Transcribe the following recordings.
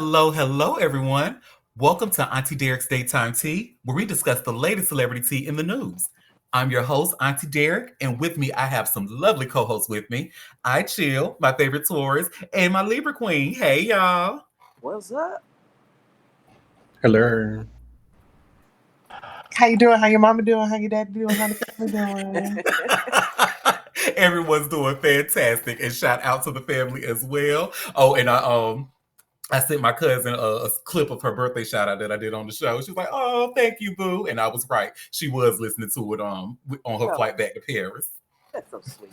Hello, everyone. Welcome to Auntie Derek's Daytime Tea, where we discuss the latest celebrity tea in the news. I'm your host, Auntie Derek, and with me, I have some lovely co hosts with me. I Chill, my favorite Taurus, and my Libra Queen. Hey, y'all. What's up? Hello. How you doing? How your mama doing? How your daddy doing? How the family doing? Everyone's doing fantastic, and shout out to the family as well. Oh, and I sent my cousin a clip of her birthday shout out that I did on the show. She was like, "Oh, thank you, boo," and I was right. She was listening to it on her Oh, flight back to Paris. that's so sweet.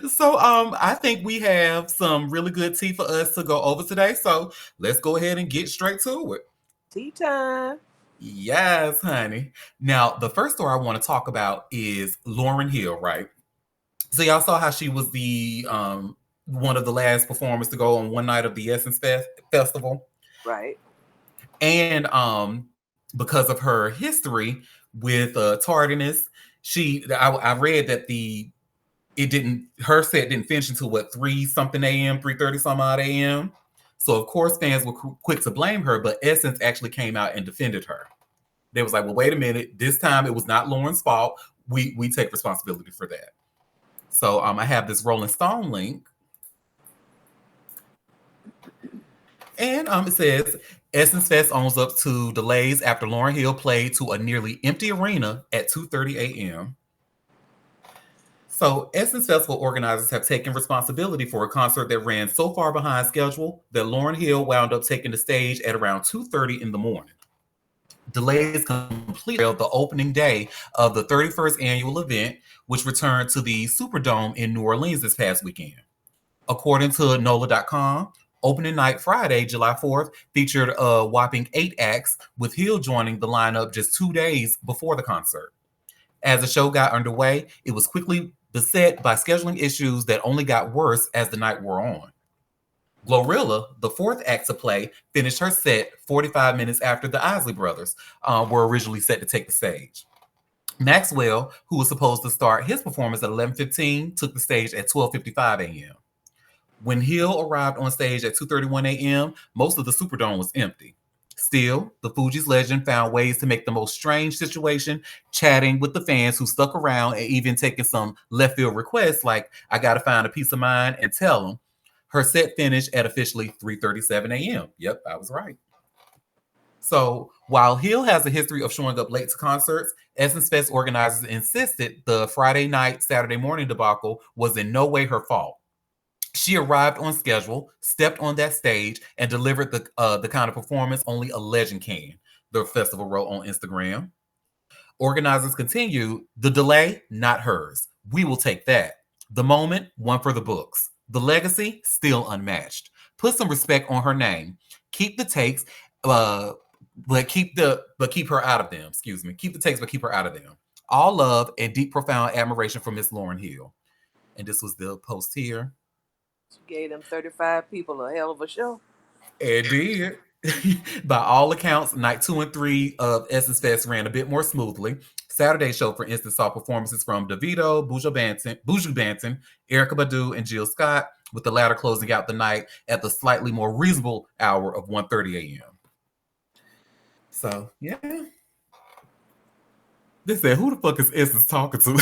So I think we have some really good tea for us to go over today. So let's go ahead and get straight to it. Tea time. Yes, honey. Now the first story I want to talk about is Lauren Hill, right? So y'all saw how she was the one of the last performers to go on one night of the Festival. Right. And because of her history with tardiness, I read that the it didn't her set didn't finish until what 3 something a.m., 3:30 some odd a.m. So of course fans were quick to blame her, but Essence actually came out and defended her. They was like, well, wait a minute, this time it was not Lauren's fault. We take responsibility for that. So I have this Rolling Stone link. And it says Essence Fest owns up to delays after Lauryn Hill played to a nearly empty arena at 2:30 a.m. So Essence Festival organizers have taken responsibility for a concert that ran so far behind schedule that Lauryn Hill wound up taking the stage at around 2:30 in the morning. Delays completely derailed the opening day of the 31st annual event, which returned to the Superdome in New Orleans this past weekend. According to NOLA.com, opening night Friday, July 4th, featured a whopping 8 acts, with Hill joining the lineup just 2 days before the concert. As the show got underway, it was quickly beset by scheduling issues that only got worse as the night wore on. Glorilla, the fourth act to play, finished her set 45 minutes after the Isley Brothers were originally set to take the stage. Maxwell, who was supposed to start his performance at 11:15, took the stage at 12:55 a.m. When Hill arrived on stage at 2:31 a.m., most of the Superdome was empty. Still, the Fugees legend found ways to make the most strange situation, chatting with the fans who stuck around and even taking some left field requests like, I gotta find a piece of mind and tell them. Her set finished at officially 3:37 a.m. Yep, I was right. So while Hill has a history of showing up late to concerts, Essence Fest organizers insisted the Friday night, Saturday morning debacle was in no way her fault. She arrived on schedule, stepped on that stage, and delivered the kind of performance only a legend can, the festival wrote on Instagram. Organizers continued, the delay, not hers. We will take that. The moment, one for the books. The legacy, still unmatched. Put some respect on her name. Keep the takes, uh, keep her out of them. Excuse me. Keep the takes, but keep her out of them. All love and deep, profound admiration for Miss Lauryn Hill. And this was the post here. She gave them 35 people a hell of a show. It did. By all accounts, night 2 and 3 of Essence Fest ran a bit more smoothly. Saturday show, for instance, saw performances from Davido, Buju Banton, Erica Badu, and Jill Scott, with the latter closing out the night at the slightly more reasonable hour of 1:30 a.m. So, yeah. They said, who the fuck is Essence talking to?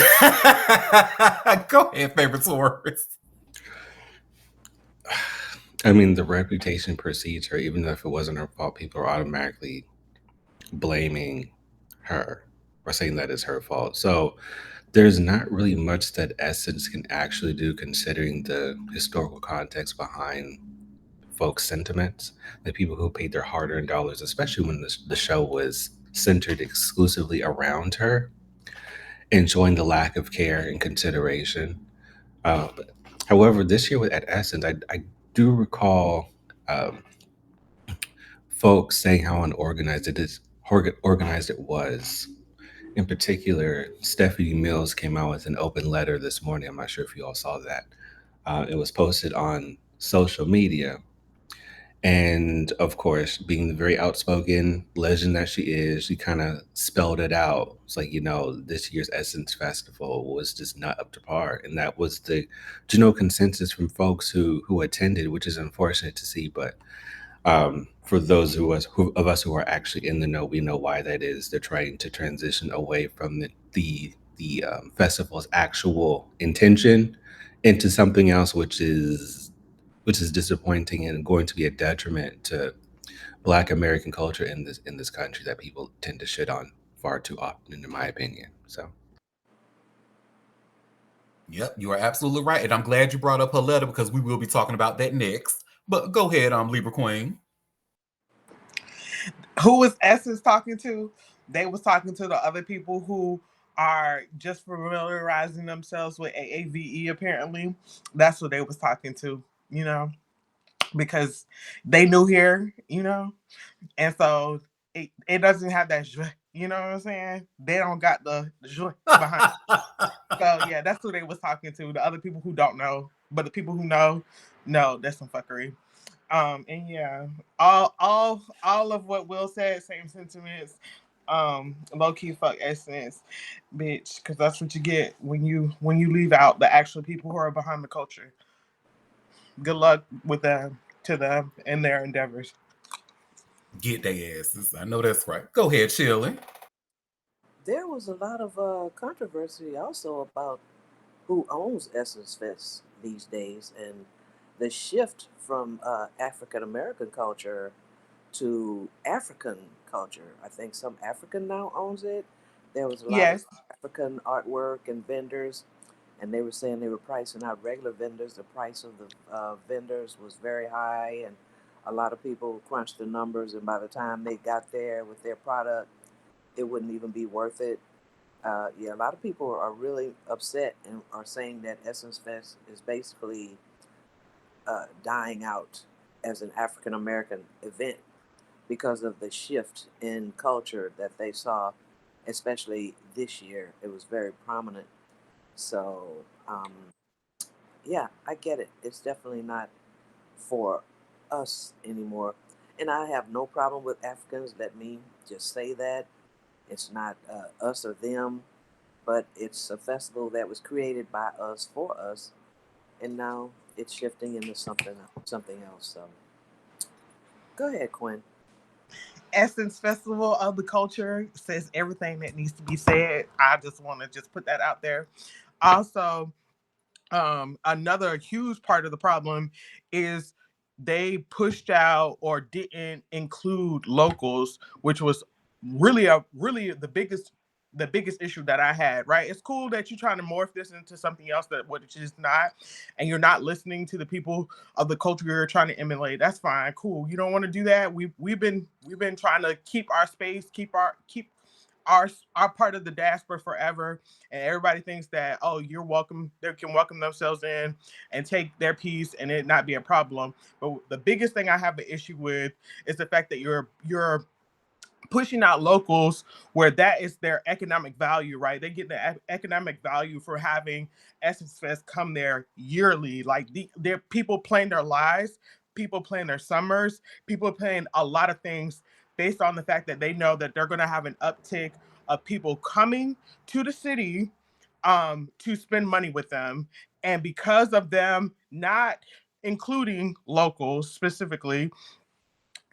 Go ahead, favorite tourist. I mean, the reputation precedes her. Even if it wasn't her fault, people are automatically blaming her or saying that it's her fault. So there's not really much that Essence can actually do considering the historical context behind folks' sentiments, the people who paid their hard earned dollars, especially when the show was centered exclusively around her, enjoying the lack of care and consideration. But, however, this year at Essence, I do recall um, folks saying how organized it was. In particular, Stephanie Mills came out with an open letter this morning. I'm not sure if you all saw that. It was posted on social media, And of course, being the very outspoken legend that she is, she kind of spelled it out. It's like, this year's Essence Festival was just not up to par. And that was the consensus from folks who attended, which is unfortunate to see. But for those of us who are actually in the know, we know why that is. They're trying to transition away from the festival's actual intention into something else, which is disappointing and going to be a detriment to Black American culture in this country that people tend to shit on far too often, in my opinion. So. Yep, you are absolutely right. And I'm glad you brought up her letter because we will be talking about that next. But go ahead, Libra Queen. Who was Essence talking to? They was talking to the other people who are just familiarizing themselves with AAVE, apparently. That's what they was talking to, because they new here, and so it doesn't have that joie, you know what I'm saying? They don't got the joie behind it. So yeah, that's who they was talking to. The other people who don't know, but the people who know, that's some fuckery. And yeah, all of what Will said, same sentiments. Low key fuck Essence, bitch, because that's what you get when you leave out the actual people who are behind the culture. Good luck with them to them and their endeavors. Get their asses. I know that's right. Go ahead, Shirley. There was a lot of controversy also about who owns Essence Fest these days and the shift from African American culture to African culture. I think some African now owns it. There was a lot of Yes. African artwork and vendors, and they were saying they were pricing out regular vendors. The price of the vendors was very high, and a lot of people crunched the numbers, and by the time they got there with their product, it wouldn't even be worth it. Yeah, a lot of people are really upset and are saying that Essence Fest is basically dying out as an African American event because of the shift in culture that they saw, especially this year. It was very prominent. So, yeah, I get it. It's definitely not for us anymore. And I have no problem with Africans. Let me just say that. It's not us or them, but it's a festival that was created by us for us, and now it's shifting into something else. So, go ahead, Quinn. Essence Festival of the Culture says everything that needs to be said. I just want to just put that out there. Also, another huge part of the problem is they pushed out or didn't include locals, which was really the biggest issue that I had, right? It's cool that you're trying to morph this into something else that what it is not, and you're not listening to the people of the culture you're trying to emulate. That's fine, cool. You don't want to do that. We've been trying to keep our space, keep our part of the diaspora forever, and everybody thinks that, oh, you're welcome, they can welcome themselves in and take their piece and it not be a problem. But the biggest thing I have an issue with is the fact that you're pushing out locals where that is their economic value, right? They get the economic value for having Essence Fest come there yearly. Like they're people playing their lives, people playing their summers, people playing a lot of things based on the fact that they know that they're going to have an uptick of people coming to the city to spend money with them. And because of them not including locals specifically,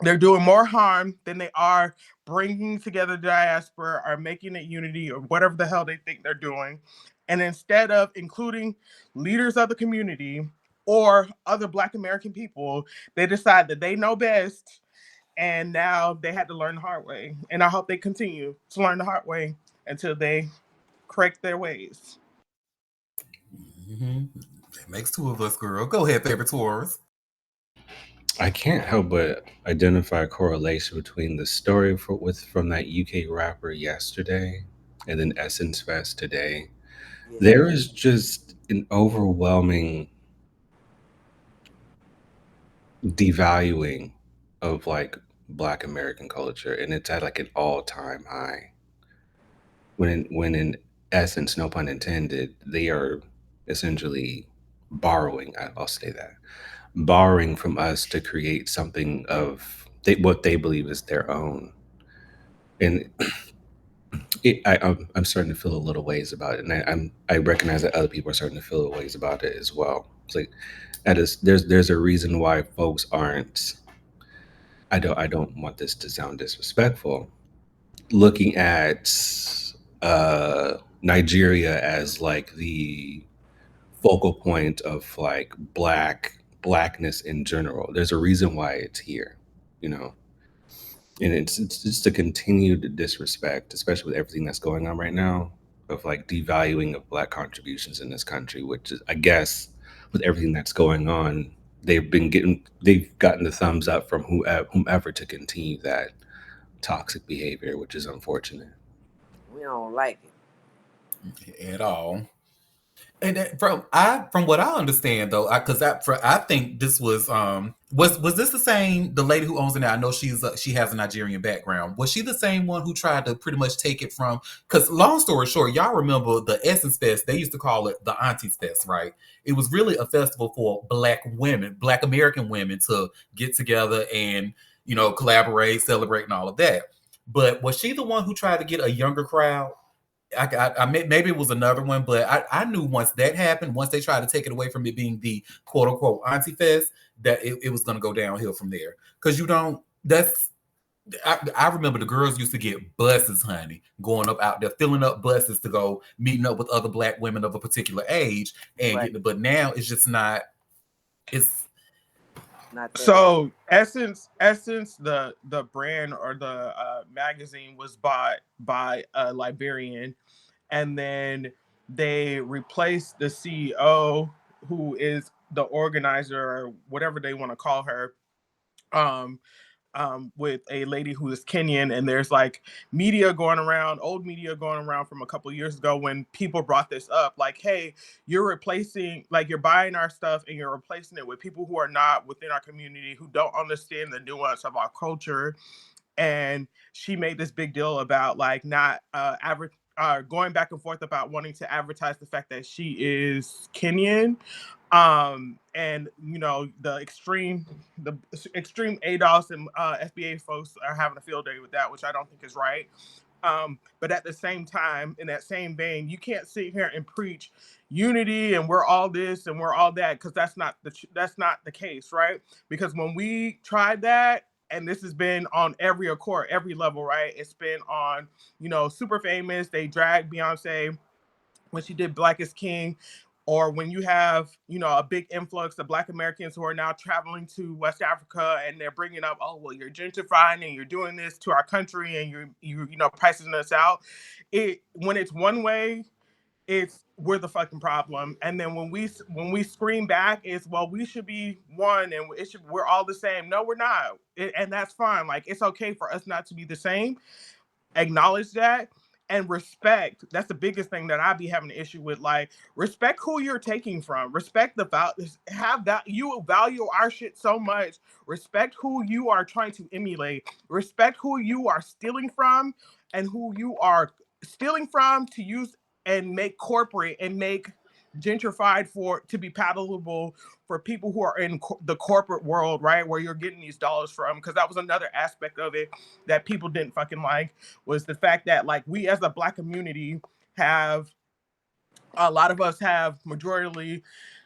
they're doing more harm than they are bringing together the diaspora or making it unity or whatever the hell they think they're doing. And instead of including leaders of the community or other Black American people, they decide that they know best. And now they had to learn the hard way. And I hope they continue to learn the hard way until they correct their ways. Mm-hmm. That makes two of us, girl. Go ahead, favorite Taurus. I can't help but identify a correlation between the story from that UK rapper yesterday and then Essence Fest today. Yeah. There is just an overwhelming devaluing of like Black American culture, and it's at like an all-time high. When in essence, no pun intended, they are essentially borrowing. I'll say that borrowing from us to create something of what they believe is their own. And I'm starting to feel a little ways about it, and I recognize that other people are starting to feel ways about it as well. It's like there's a reason why folks aren't. I don't want this to sound disrespectful. Looking at Nigeria as like the focal point of like blackness in general. There's a reason why it's here, you know. And it's just a continued disrespect, especially with everything that's going on right now, of like devaluing of black contributions in this country, which is, I guess, with everything that's going on, they've gotten the thumbs up from whomever to continue that toxic behavior, which is unfortunate. We don't like it. At all. And from what I understand though, I think this was this the same, the lady who owns it now? I know she has a Nigerian background. Was she the same one who tried to pretty much take it from? Because long story short, y'all remember the Essence Fest? They used to call it the Aunties Fest, right? It was really a festival for Black women, Black American women, to get together and collaborate, celebrate, and all of that. But was she the one who tried to get a younger crowd? Maybe it was another one, but I knew once that happened, once they tried to take it away from it being the quote unquote Auntie Fest, that it was going to go downhill from there. Because I remember the girls used to get buses, honey, going up out there, filling up buses to go meeting up with other Black women of a particular age and Right. but now it's just not. It's Not that. So Essence, the brand or the magazine was bought by a Liberian, and then they replaced the CEO, who is the organizer or whatever they want to call her, um, with a lady who is Kenyan. And there's like old media going around from a couple of years ago when people brought this up, like, hey, you're buying our stuff and you're replacing it with people who are not within our community, who don't understand the nuance of our culture. And she made this big deal about like not going back and forth about wanting to advertise the fact that she is Kenyan. And the extreme ADOS and FBA folks are having a field day with that, which I don't think is right. But at the same time, in that same vein, you can't sit here and preach unity and we're all this and we're all that, because that's not the case, right? Because when we tried that, and this has been on every accord, every level, right? It's been on, Super Famous. They dragged Beyonce when she did Black is King, or when you have, a big influx of Black Americans who are now traveling to West Africa, and they're bringing up, oh, well, you're gentrifying and you're doing this to our country and you're pricing us out. When it's one way, we're the fucking problem. And then when we scream back, it's, well, we should be one and we're all the same. No, we're not. And that's fine. Like, it's okay for us not to be the same. Acknowledge that and respect. That's the biggest thing that I be having an issue with. Like, respect who you're taking from. Respect you value our shit so much. Respect who you are trying to emulate. Respect who you are stealing from, and who you are stealing from to use and make corporate and make gentrified to be palatable for people who are in the corporate world, right, where you're getting these dollars from. Because that was another aspect of it that people didn't fucking like, was the fact that, like, we as a Black community a lot of us have majority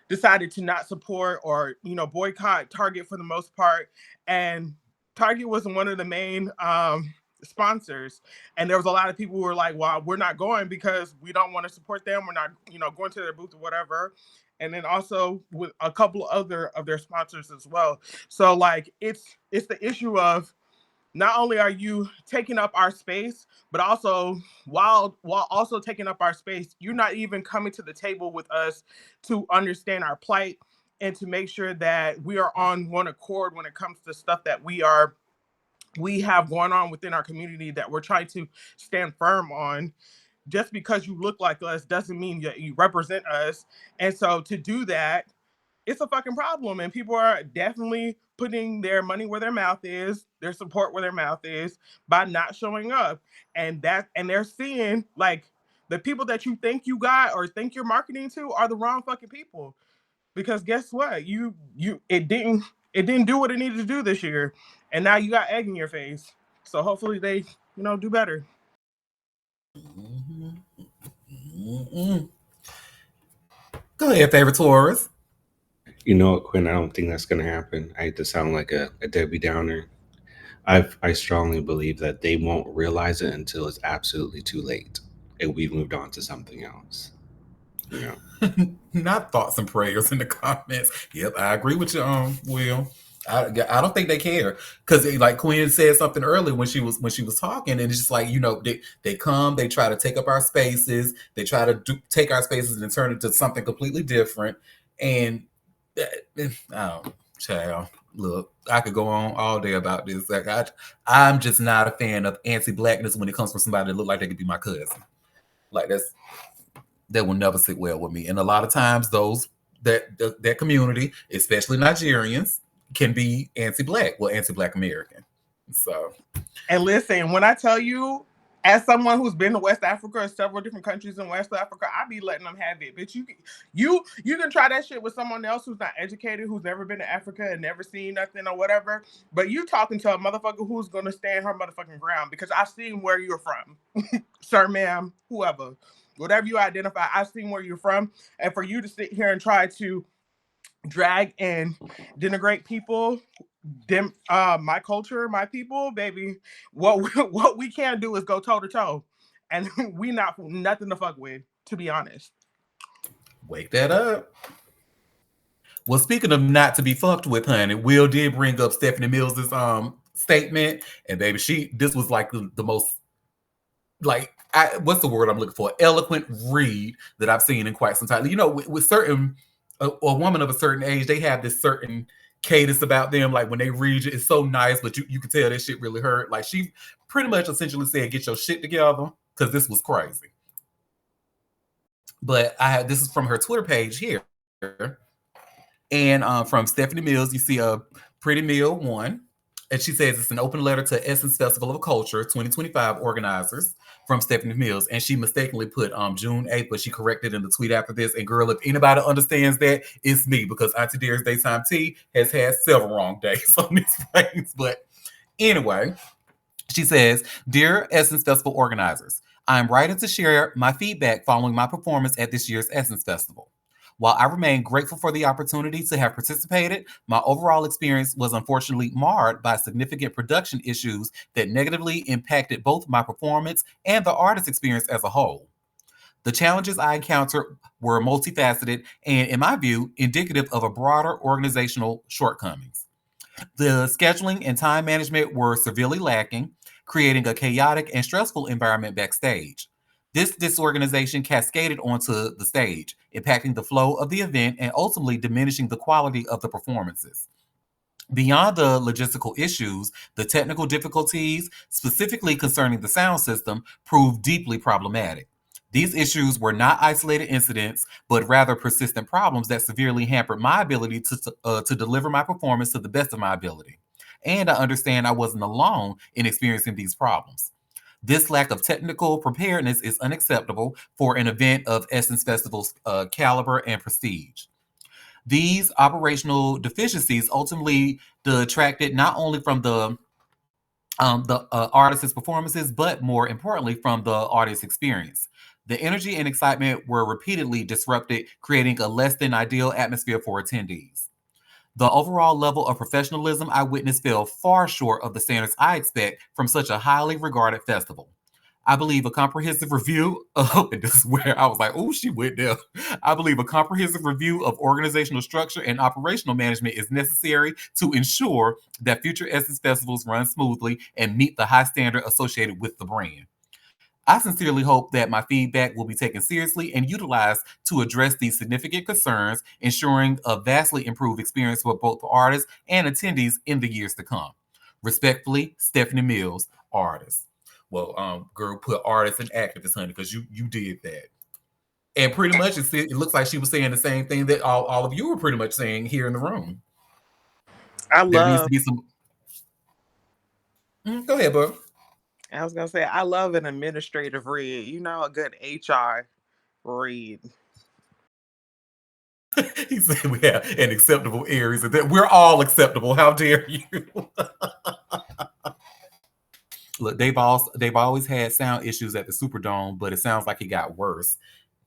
decided to not support or boycott Target for the most part. And Target was one of the main sponsors, and there was a lot of people who were like, well, we're not going because we don't want to support them, we're not going to their booth or whatever. And then also with a couple other of their sponsors as well. So like, it's the issue of, not only are you taking up our space, but also while also taking up our space, you're not even coming to the table with us to understand our plight and to make sure that we are on one accord when it comes to stuff that we have going on within our community that we're trying to stand firm on. Just because you look like us doesn't mean that you represent us. And so to do that, it's a fucking problem. And people are definitely putting their money where their mouth is, their support where their mouth is, by not showing up. And they're seeing, like, the people that you think you got or think you're marketing to are the wrong fucking people. because guess what? It didn't do what it needed to do this year, and now you got egg in your face. So hopefully they do better. Go ahead, favorite Taurus. You know what, Quinn? I don't think that's going to happen. I hate to sound like a Debbie Downer. I strongly believe that they won't realize it until it's absolutely too late, and we've moved on to something else. You know, Not thoughts and prayers in the comments. Yep, I agree with you, Will. I don't think they care because like Quinn said something earlier when she was talking, and it's just like they come, they try to take up our spaces, they try to take our spaces and turn it to something completely different, and child, look, I could go on all day about this. Like I'm just not a fan of anti-blackness when it comes from somebody that look like they could be my cousin. Like that will never sit well with me. And a lot of times those that community, especially Nigerians, can be anti-black, anti-black American. So, and listen, when I tell you, as someone who's been to West Africa or several different countries in West Africa, I be letting them have it. But you can try that shit with someone else who's not educated, who's never been to Africa and never seen nothing or whatever. But you talking to a motherfucker who's gonna stand her motherfucking ground, because I've seen where you're from, sir, ma'am, whoever, whatever you identify. I've seen where you're from, and for you to sit here and try to drag and denigrate people, my culture, my people, baby, what we can do is go toe to toe, and we not nothing to fuck with, to be honest. Wake that up. Well, speaking of not to be fucked with, honey, Will did bring up Stephanie Mills's statement, and baby, this was like the most, like, what's the word I'm looking for? Eloquent read that I've seen in quite some time. With certain a woman of a certain age, they have this certain cadence about them. Like when they read it's so nice, but you can tell that shit really hurt. Like she pretty much essentially said, "Get your shit together," because this was crazy. But this is from her Twitter page here, and from Stephanie Mills, you see a Pretty Mill 1. And she says it's an open letter to Essence Festival of Culture 2025 organizers from Stephanie Mills. And she mistakenly put June 8th, but she corrected in the tweet after this. And girl, if anybody understands that, it's me, because Auntie Dear's Daytime Tea has had several wrong days on these things. But anyway, she says, "Dear Essence Festival organizers, I'm writing to share my feedback following my performance at this year's Essence Festival. While I remain grateful for the opportunity to have participated, my overall experience was unfortunately marred by significant production issues that negatively impacted both my performance and the artist experience as a whole. The challenges I encountered were multifaceted and, in my view, indicative of a broader organizational shortcomings. The scheduling and time management were severely lacking, creating a chaotic and stressful environment backstage. This disorganization cascaded onto the stage, impacting the flow of the event and ultimately diminishing the quality of the performances. Beyond the logistical issues, the technical difficulties, specifically concerning the sound system, proved deeply problematic. These issues were not isolated incidents, but rather persistent problems that severely hampered my ability to deliver my performance to the best of my ability. And I understand I wasn't alone in experiencing these problems. This lack of technical preparedness is unacceptable for an event of Essence Festival's caliber and prestige. These operational deficiencies ultimately detracted not only from the artist's performances, but more importantly, from the audience experience. The energy and excitement were repeatedly disrupted, creating a less than ideal atmosphere for attendees. The overall level of professionalism I witnessed fell far short of the standards I expect from such a highly regarded festival. I believe a comprehensive review of, and this is where I was like, oh, she went there. I believe a comprehensive review of organizational structure and operational management is necessary to ensure that future Essence festivals run smoothly and meet the high standard associated with the brand. I sincerely hope that my feedback will be taken seriously and utilized to address these significant concerns, ensuring a vastly improved experience for both artists and attendees in the years to come. Respectfully, Stephanie Mills, artist. Well, girl, put artist and activist, honey, because you did that. And pretty much it looks like she was saying the same thing that all of you were pretty much saying here in the room. There needs to be some. Go ahead, bro. I was gonna say, I love an administrative read. A good HR read. He said we have an acceptable Aries, and that we're all acceptable. How dare you? Look, they've always had sound issues at the Superdome, but it sounds like it got worse.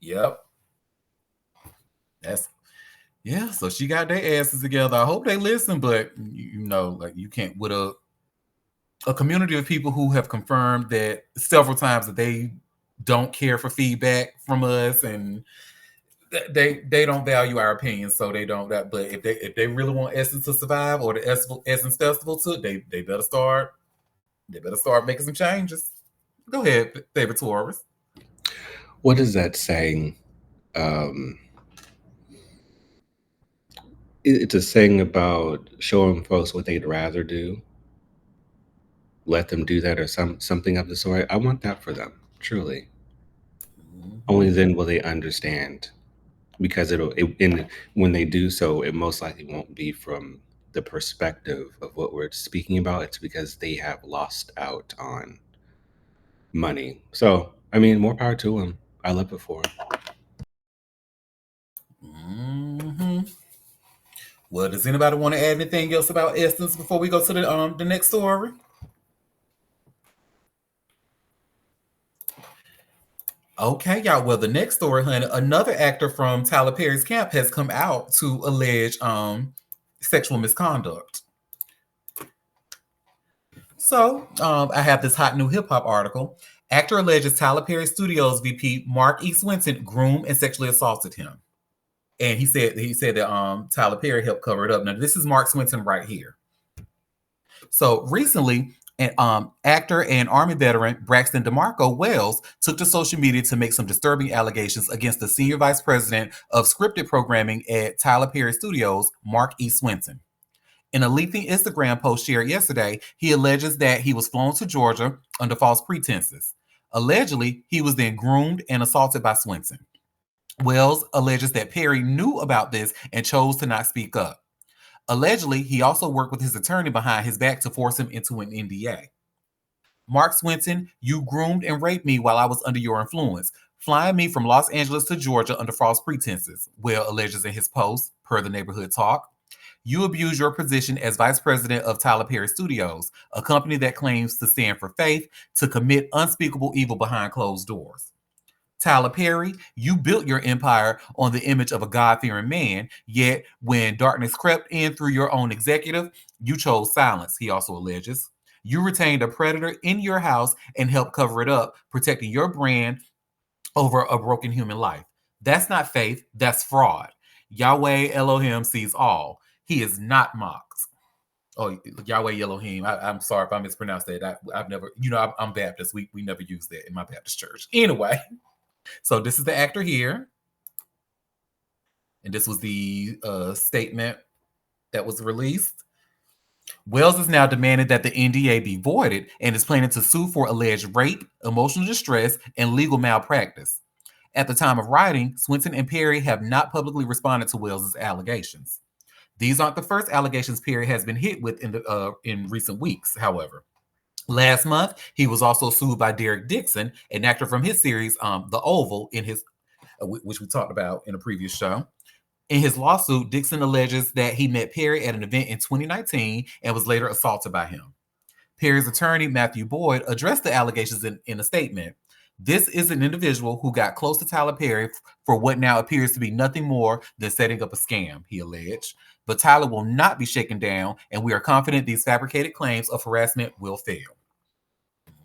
Yep, that's yeah. So she got their asses together. I hope they listen, but like you can't with a community of people who have confirmed that several times that they don't care for feedback from us and they don't value our opinions, so they don't. But if they really want Essence to survive or the Essence Festival to, they better start making some changes. Go ahead, favorite Taurus. What is that saying? Um, it's a saying about showing folks what they'd rather do. Let them do that, or something of the sort. I want that for them, truly. Only then will they understand, because and when they do so, it most likely won't be from the perspective of what we're speaking about. It's because they have lost out on money. So, I mean, more power to them. I love it for them. Mm-hmm. Well, does anybody want to add anything else about Essence before we go to the next story? Okay, y'all. Well, the next story, honey, another actor from Tyler Perry's camp has come out to allege sexual misconduct. So I have this hot new hip hop article. Actor alleges Tyler Perry Studios VP Mark E. Swinton groomed and sexually assaulted him. And he said that Tyler Perry helped cover it up. Now, this is Mark Swinton right here. So recently, actor and Army veteran Braxton DeMarco Wells took to social media to make some disturbing allegations against the senior vice president of scripted programming at Tyler Perry Studios, Mark E. Swinton. In a lengthy Instagram post shared yesterday, he alleges that he was flown to Georgia under false pretenses. Allegedly, he was then groomed and assaulted by Swinton. Wells alleges that Perry knew about this and chose to not speak up. Allegedly, he also worked with his attorney behind his back to force him into an NDA. Mark Swinton, you groomed and raped me while I was under your influence, flying me from Los Angeles to Georgia under false pretenses, Wells alleges in his post, per the Neighborhood Talk. You abuse your position as vice president of Tyler Perry Studios, a company that claims to stand for faith, to commit unspeakable evil behind closed doors. Tyler Perry, you built your empire on the image of a God-fearing man, yet when darkness crept in through your own executive, you chose silence, he also alleges. You retained a predator in your house and helped cover it up, protecting your brand over a broken human life. That's not faith, that's fraud. Yahweh Elohim sees all. He is not mocked. Oh, Yahweh Elohim. I'm sorry if I mispronounced that. I've never, I'm Baptist. We never use that in my Baptist church. Anyway, so this is the actor here. And this was the statement that was released. Wells is now demanding that the NDA be voided and is planning to sue for alleged rape, emotional distress, and legal malpractice. At the time of writing, Swinton and Perry have not publicly responded to Wells' allegations. These aren't the first allegations Perry has been hit with in recent weeks, however. Last month, he was also sued by Derek Dixon, an actor from his series The Oval, which we talked about in a previous show. In his lawsuit, Dixon alleges that he met Perry at an event in 2019 and was later assaulted by him. Perry's attorney, Matthew Boyd, addressed the allegations in a statement. This is an individual who got close to Tyler Perry for what now appears to be nothing more than setting up a scam, he alleged. But Tyler will not be shaken down, and we are confident these fabricated claims of harassment will fail.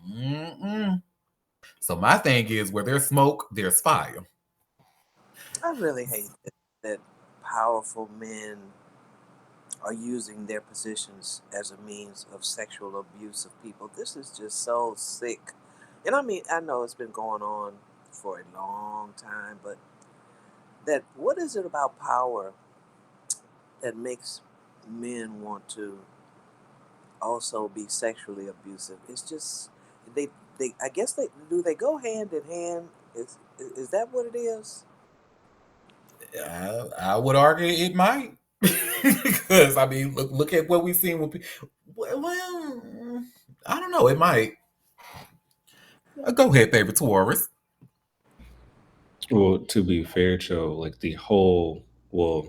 Mm-mm. So my thing is, where there's smoke, there's fire. I really hate that powerful men are using their positions as a means of sexual abuse of people. This is just so sick. And I mean, I know it's been going on for a long time, but what is it about power that makes men want to also be sexually abusive? It's just they I guess they go hand in hand. Is that what it is? I would argue it might. Because I mean, look at what we've seen with people. Well, I don't know. It might. Go ahead, favorite Taurus. Well, to be fair, Joe, like the whole well,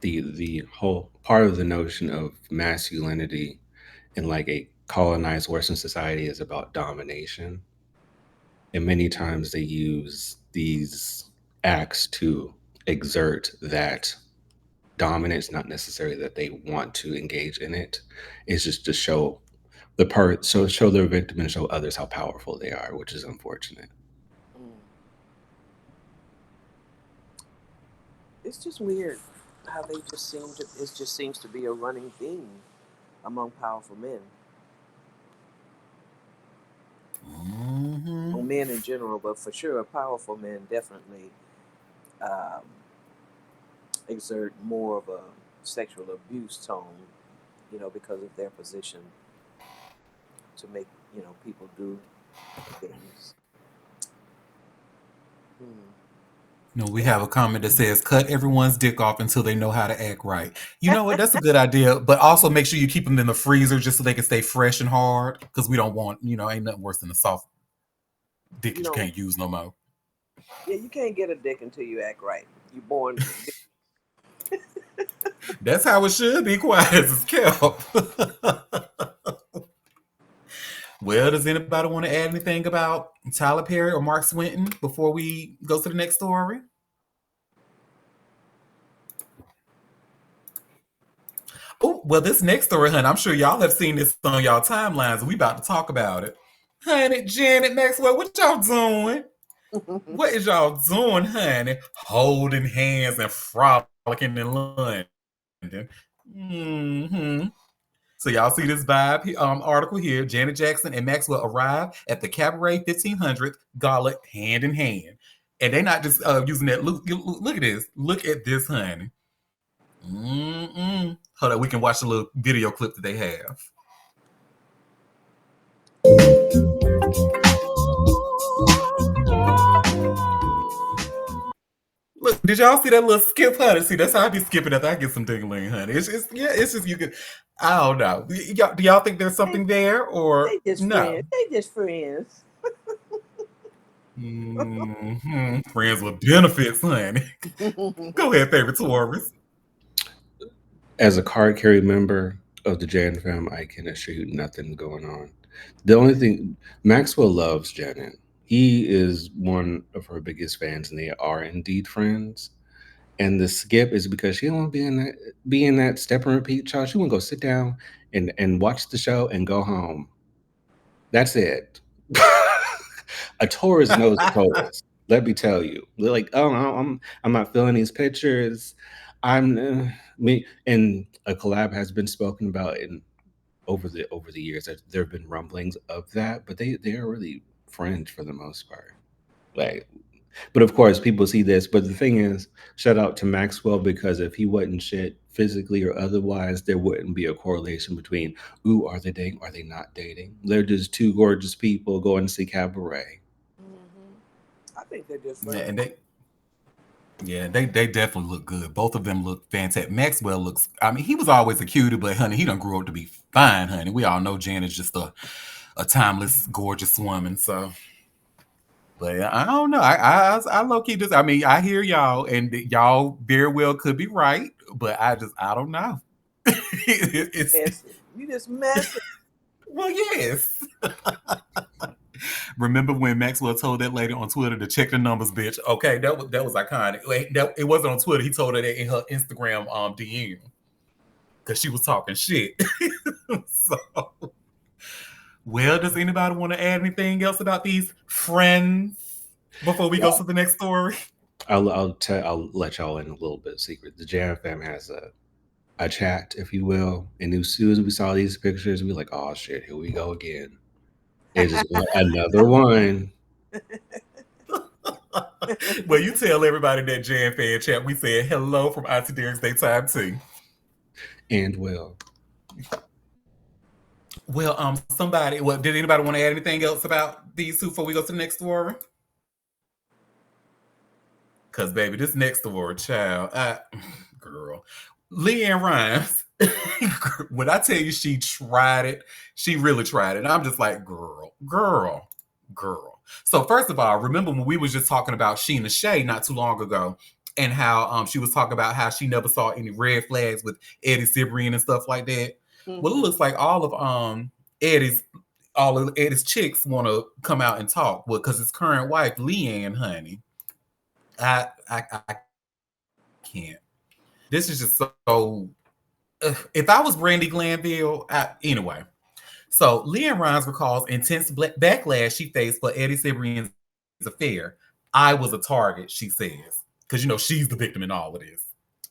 the whole part of the notion of masculinity in like a colonized Western society is about domination, and many times they use these acts to exert that dominance, not necessarily that they want to engage in it. It's just to show the part, so show their victim and show others how powerful they are, which is unfortunate. Mm. It's just weird how they just seem to. It just seems to be a running theme among powerful men, Mm-hmm. or men in general, but for sure, powerful men definitely um, exert more of a sexual abuse tone, because of their position to make people do things. Hmm. No, we have a comment that says, cut everyone's dick off until they know how to act right. You know what? That's a good idea. But also make sure you keep them in the freezer just so they can stay fresh and hard. Because we don't want, ain't nothing worse than a soft dick You that you know, can't use no more. yeah, you can't get a dick until you act right. You born. That's how it should be, quiet as it's kept. Well, does anybody want to add anything about Tyler Perry or Mark Swinton before we go to the next story? Oh, well, this next story, honey, I'm sure y'all have seen this on y'all timelines. We about to talk about it. Honey, Janet Maxwell, what y'all doing? What is y'all doing, honey? Holding hands and frolicking in London. Mm-hmm. So y'all see this vibe article here. Janet Jackson and Maxwell arrive at the Cabaret 1500 gala hand in hand. And they're not just using that. Look at this. Look at this, honey. Mm-mm. Hold on, we can watch a little video clip that they have. Look, did y'all see that little skip, honey? See, that's how I be skipping after I get some dingling, honey. It's just you can. I don't know. Do y'all think there's something there or They just no? friends. They just friends. Mm-hmm. Friends with benefits, honey. Go ahead, favorite Taurus. As a card carry member of the Jan fam, I can assure you nothing going on. The only thing, Maxwell loves Janet. He is one of her biggest fans, and they are indeed friends. And the skip is because she don't want to be in that step and repeat child. She want to go sit down and watch the show and go home. That's it. A Taurus knows a Taurus. Let me tell you. They're like, oh, no, I'm not feeling these pictures. I'm me, and a collab has been spoken about in over the years. There have been rumblings of that, but they are really friends for the most part. Like, but of course, people see this. But the thing is, shout out to Maxwell, because if he wasn't shit physically or otherwise, there wouldn't be a correlation between, ooh, are they dating? Are they not dating? They're just two gorgeous people going to see cabaret. I think they're just Yeah, friends. they definitely look good. Both of them look fantastic. Maxwell looks. I mean, he was always a cutie, but honey, he done grew up to be fine, honey. We all know Janet's just a timeless, gorgeous woman. So, but I don't know. I low key just. I mean, I hear y'all, and y'all very well could be right, but I don't know. It's Messy. You just messy. well, yes. Remember when Maxwell told that lady on Twitter to check the numbers, bitch? Okay, that was iconic. Like, it wasn't on Twitter. He told her that in her Instagram DM because she was talking shit. So, well, does anybody want to add anything else about these friends before we go to the next story? I'll let y'all in a little bit of secret. The Jam fam has a chat, if you will, and as soon as we saw these pictures, we were like, oh shit, here we go again. It's just another one. Well, you tell everybody that Jan fan chat we said hello from Auntie Derek's Daytime Tea. And well, Well, somebody. Well, did anybody want to add anything else about these two before we go to the next story? Cause baby, this next story, child, girl, Leanne Rhymes. When I tell you she tried it, she really tried it. And I'm just like, girl. So first of all, remember when we was just talking about Sheena Shea not too long ago? and how she was talking about how she never saw any red flags with Eddie Cibrian and stuff like that. Well, it looks like Eddie's all of Eddie's chicks want to come out and talk. Well, because his current wife, Leanne, honey, I can't. This is just so. If I was Brandy Glanville, anyway. So Leanne Rhymes recalls intense backlash she faced for Eddie Cibrian's affair. I was a target, she says, because she's the victim in all of this.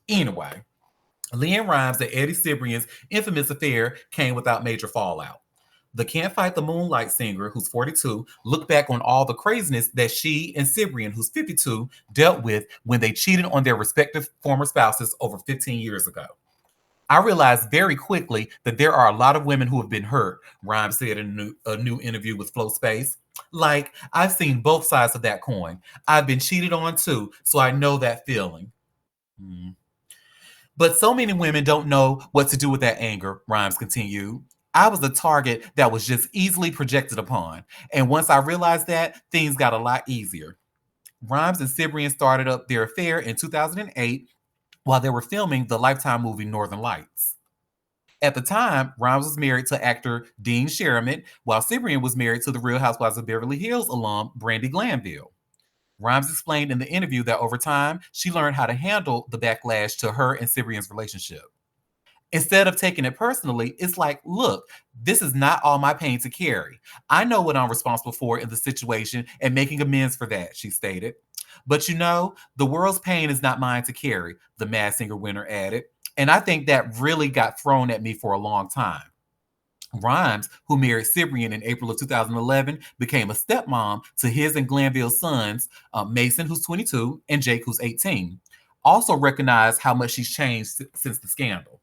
Anyway, Leanne Rhymes that Eddie Cibrian's infamous affair came without major fallout. The Can't Fight the Moonlight singer, who's 42, looked back on all the craziness that she and Cibrian, who's 52, dealt with when they cheated on their respective former spouses over 15 years ago. I realized very quickly that there are a lot of women who have been hurt, Rhymes said in a new interview with Flow Space. Like, I've seen both sides of that coin. I've been cheated on too, so I know that feeling. But so many women don't know what to do with that anger, Rhymes continued. I was a target that was just easily projected upon. And once I realized that, things got a lot easier. Rhymes and Cibrian started up their affair in 2008 while they were filming the Lifetime movie Northern Lights. At the time, Rhymes was married to actor Dean Sherman, while Cibrian was married to the Real Housewives of Beverly Hills alum Brandy Glanville. Rhymes explained in the interview that over time, she learned how to handle the backlash to her and Cibrian's relationship. Instead of taking it personally, it's like, look, this is not all my pain to carry. I know what I'm responsible for in the situation and making amends for that, she stated. But the world's pain is not mine to carry, the Mad Singer winner added. And I think that really got thrown at me for a long time. Rhymes, who married Cibrian in April of 2011, became a stepmom to his and Glanville's sons, Mason, who's 22, and Jake, who's 18. Also recognized how much she's changed since the scandal.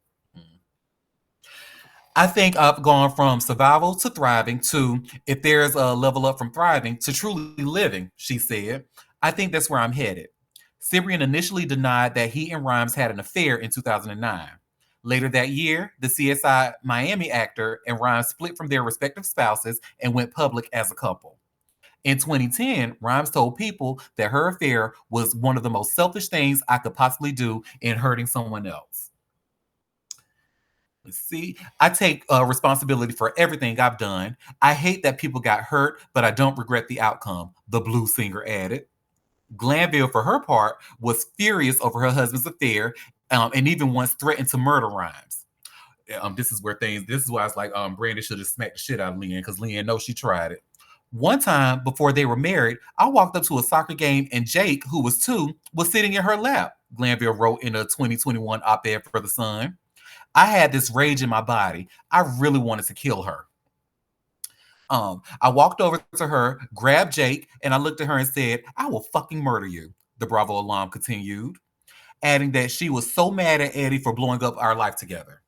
I think I've gone from survival to thriving to, if there's a level up from thriving, to truly living, she said. I think that's where I'm headed. Cibrian initially denied that he and Rhymes had an affair in 2009. Later that year, the CSI Miami actor and Rhymes split from their respective spouses and went public as a couple. In 2010, Rhymes told People that her affair was one of the most selfish things I could possibly do in hurting someone else. See, I take responsibility for everything I've done. I hate that people got hurt, but I don't regret the outcome, the blues singer added. Glanville, for her part, was furious over her husband's affair and even once threatened to murder Rhymes. This is why I was like, Brandy should have smacked the shit out of Leanne because Leanne knows she tried it. One time before they were married, I walked up to a soccer game and Jake, who was 2, was sitting in her lap, Glanville wrote in a 2021 op-ed for The Sun. I had this rage in my body. I really wanted to kill her. I walked over to her, grabbed Jake, and I looked at her and said, I will fucking murder you, the Bravo alum continued, adding that she was so mad at Eddie for blowing up our life together.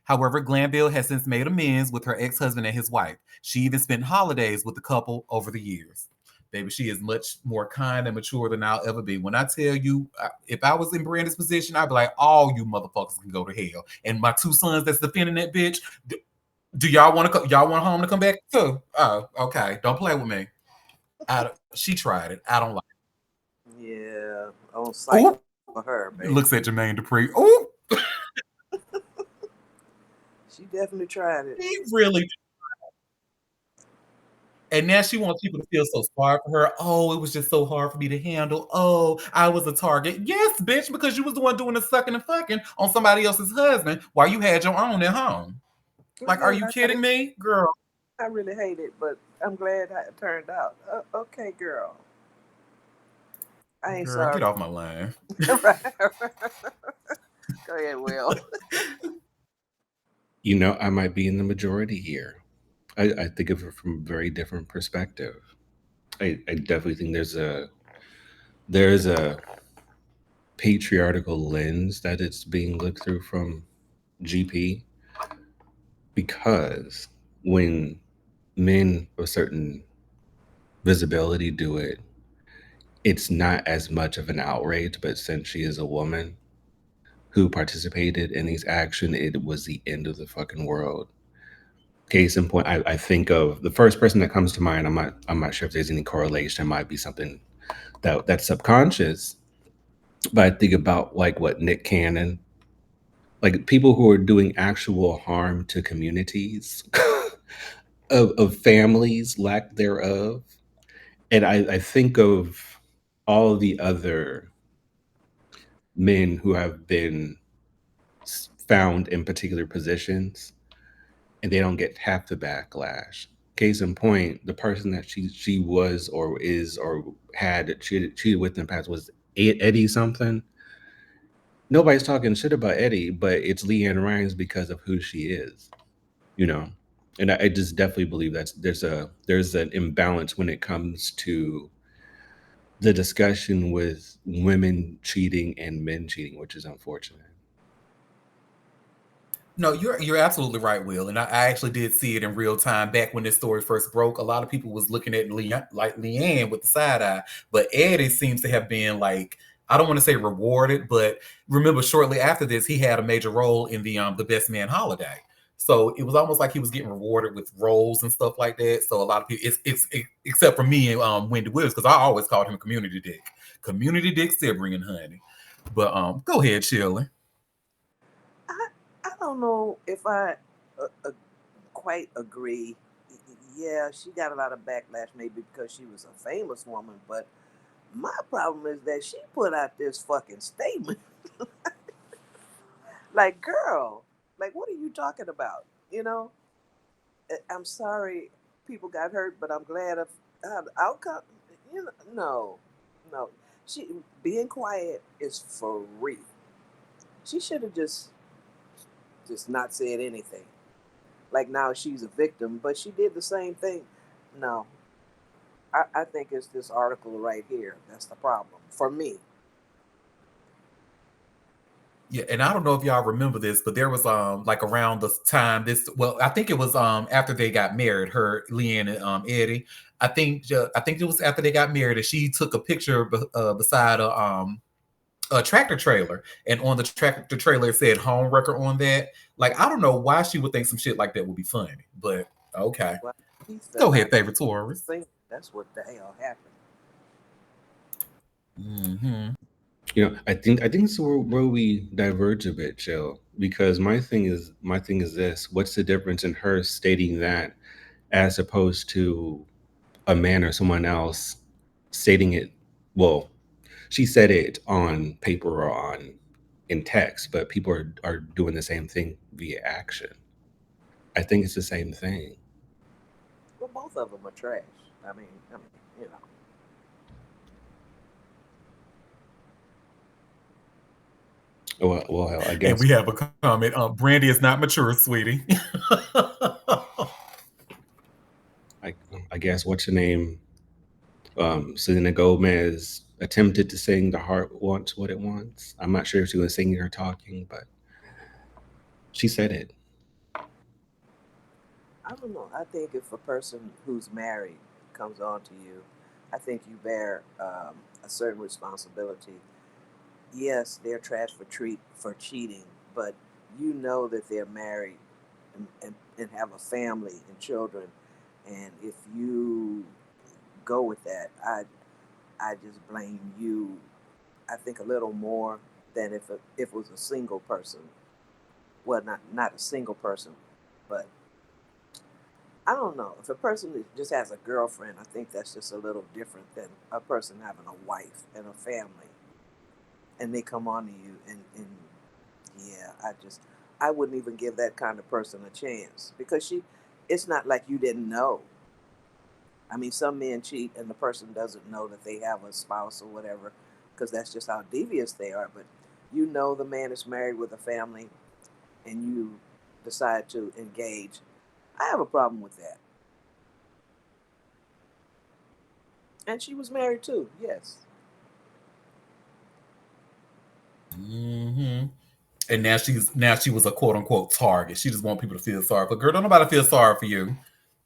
However, Glanville has since made amends with her ex-husband and his wife. She even spent holidays with the couple over the years. Baby, she is much more kind and mature than I'll ever be. When I tell you, if I was in Brandy's position, I'd be like, all you motherfuckers can go to hell. And my 2 sons that's defending that bitch, do y'all want home to come back too? Oh, okay. Don't play with me. She tried it. I don't like it. Yeah. On site for her, baby. Looks at Jermaine Dupri. Ooh. She definitely tried it. She really did. And now she wants people to feel so sorry for her. Oh, it was just so hard for me to handle. Oh, I was a target. Yes, bitch, because you was the one doing the sucking and fucking on somebody else's husband while you had your own at home. Like, are you kidding me? Girl. I really hate it, but I'm glad how it turned out. Okay, girl. I ain't sorry. Get off my line. Go ahead, Will. I might be in the majority here. I think of it from a very different perspective. I definitely think there's a patriarchal lens that it's being looked through from GP, because when men of certain visibility do it, it's not as much of an outrage, but since she is a woman who participated in these actions, it was the end of the fucking world. Case in point, I think of the first person that comes to mind. I'm not sure if there's any correlation. It might be something that's subconscious. But I think about like what Nick Cannon, like people who are doing actual harm to communities, of families, lack thereof. And I think of all the other men who have been found in particular positions and they don't get half the backlash. Case in point, the person that she was or is or had cheated with in the past was Eddie something. Nobody's talking shit about Eddie, but it's Leanne Rhymes because of who she is, you know. And I just definitely believe that there's an imbalance when it comes to the discussion with women cheating and men cheating, which is unfortunate. No, you're absolutely right, Will. And I actually did see it in real time back when this story first broke. A lot of people was looking at Leanne with the side eye, but Eddie seems to have been like, I don't want to say rewarded, but remember shortly after this, he had a major role in the Best Man Holiday. So it was almost like he was getting rewarded with roles and stuff like that. So a lot of people, except for me and Wendy Williams, because I always called him Community Dick Sebring, honey. But go ahead, Shirley. I don't know if I quite agree. Yeah, she got a lot of backlash maybe because she was a famous woman, but my problem is that she put out this fucking statement. Like, girl, like, what are you talking about? You know, I'm sorry people got hurt, but I'm glad of the outcome. You know, no. She being quiet is free. She should have just not said anything. Like now she's a victim, but she did the same thing. No, I think it's this article right here. That's the problem for me. Yeah, and I don't know if y'all remember this, but there was like around the time I think it was after they got married, her Leanne and Eddie. I think it was after they got married and she took a picture beside a tractor trailer, and on the tractor trailer it said home wrecker on that. Like I don't know why she would think some shit like that would be funny, but okay. Well, he Go fell ahead, out. favorite Taurus. That's what the hell happened. Mm-hmm. I think it's where we diverge a bit, Jill. Because my thing is this: what's the difference in her stating that as opposed to a man or someone else stating it? Well, she said it on paper or on in text, but people are doing the same thing via action. I think it's the same thing. Well, both of them are trash. I mean, you know. Well, hell, I And guess we have a comment. Brandy is not mature, sweetie. I, I guess what's your name? Selena Gomez attempted to sing "The Heart Wants What It Wants." I'm not sure if she was singing or talking, but she said it. I don't know. I think if a person who's married comes on to you, I think you bear a certain responsibility. Yes, they're trash for cheating, but you know that they're married and have a family and children. And if you go with that, I just blame you. I think a little more than if it was a single person. Well, not a single person, but I don't know. If a person just has a girlfriend, I think that's just a little different than a person having a wife and a family, and they come on to you and yeah, I wouldn't even give that kind of person a chance because it's not like you didn't know. I mean, some men cheat and the person doesn't know that they have a spouse or whatever because that's just how devious they are. But you know the man is married with a family and you decide to engage. I have a problem with that. And she was married too, yes. Mm-hmm. And now she was a quote unquote target. She just want people to feel sorry for. Girl, don't nobody feel sorry for you.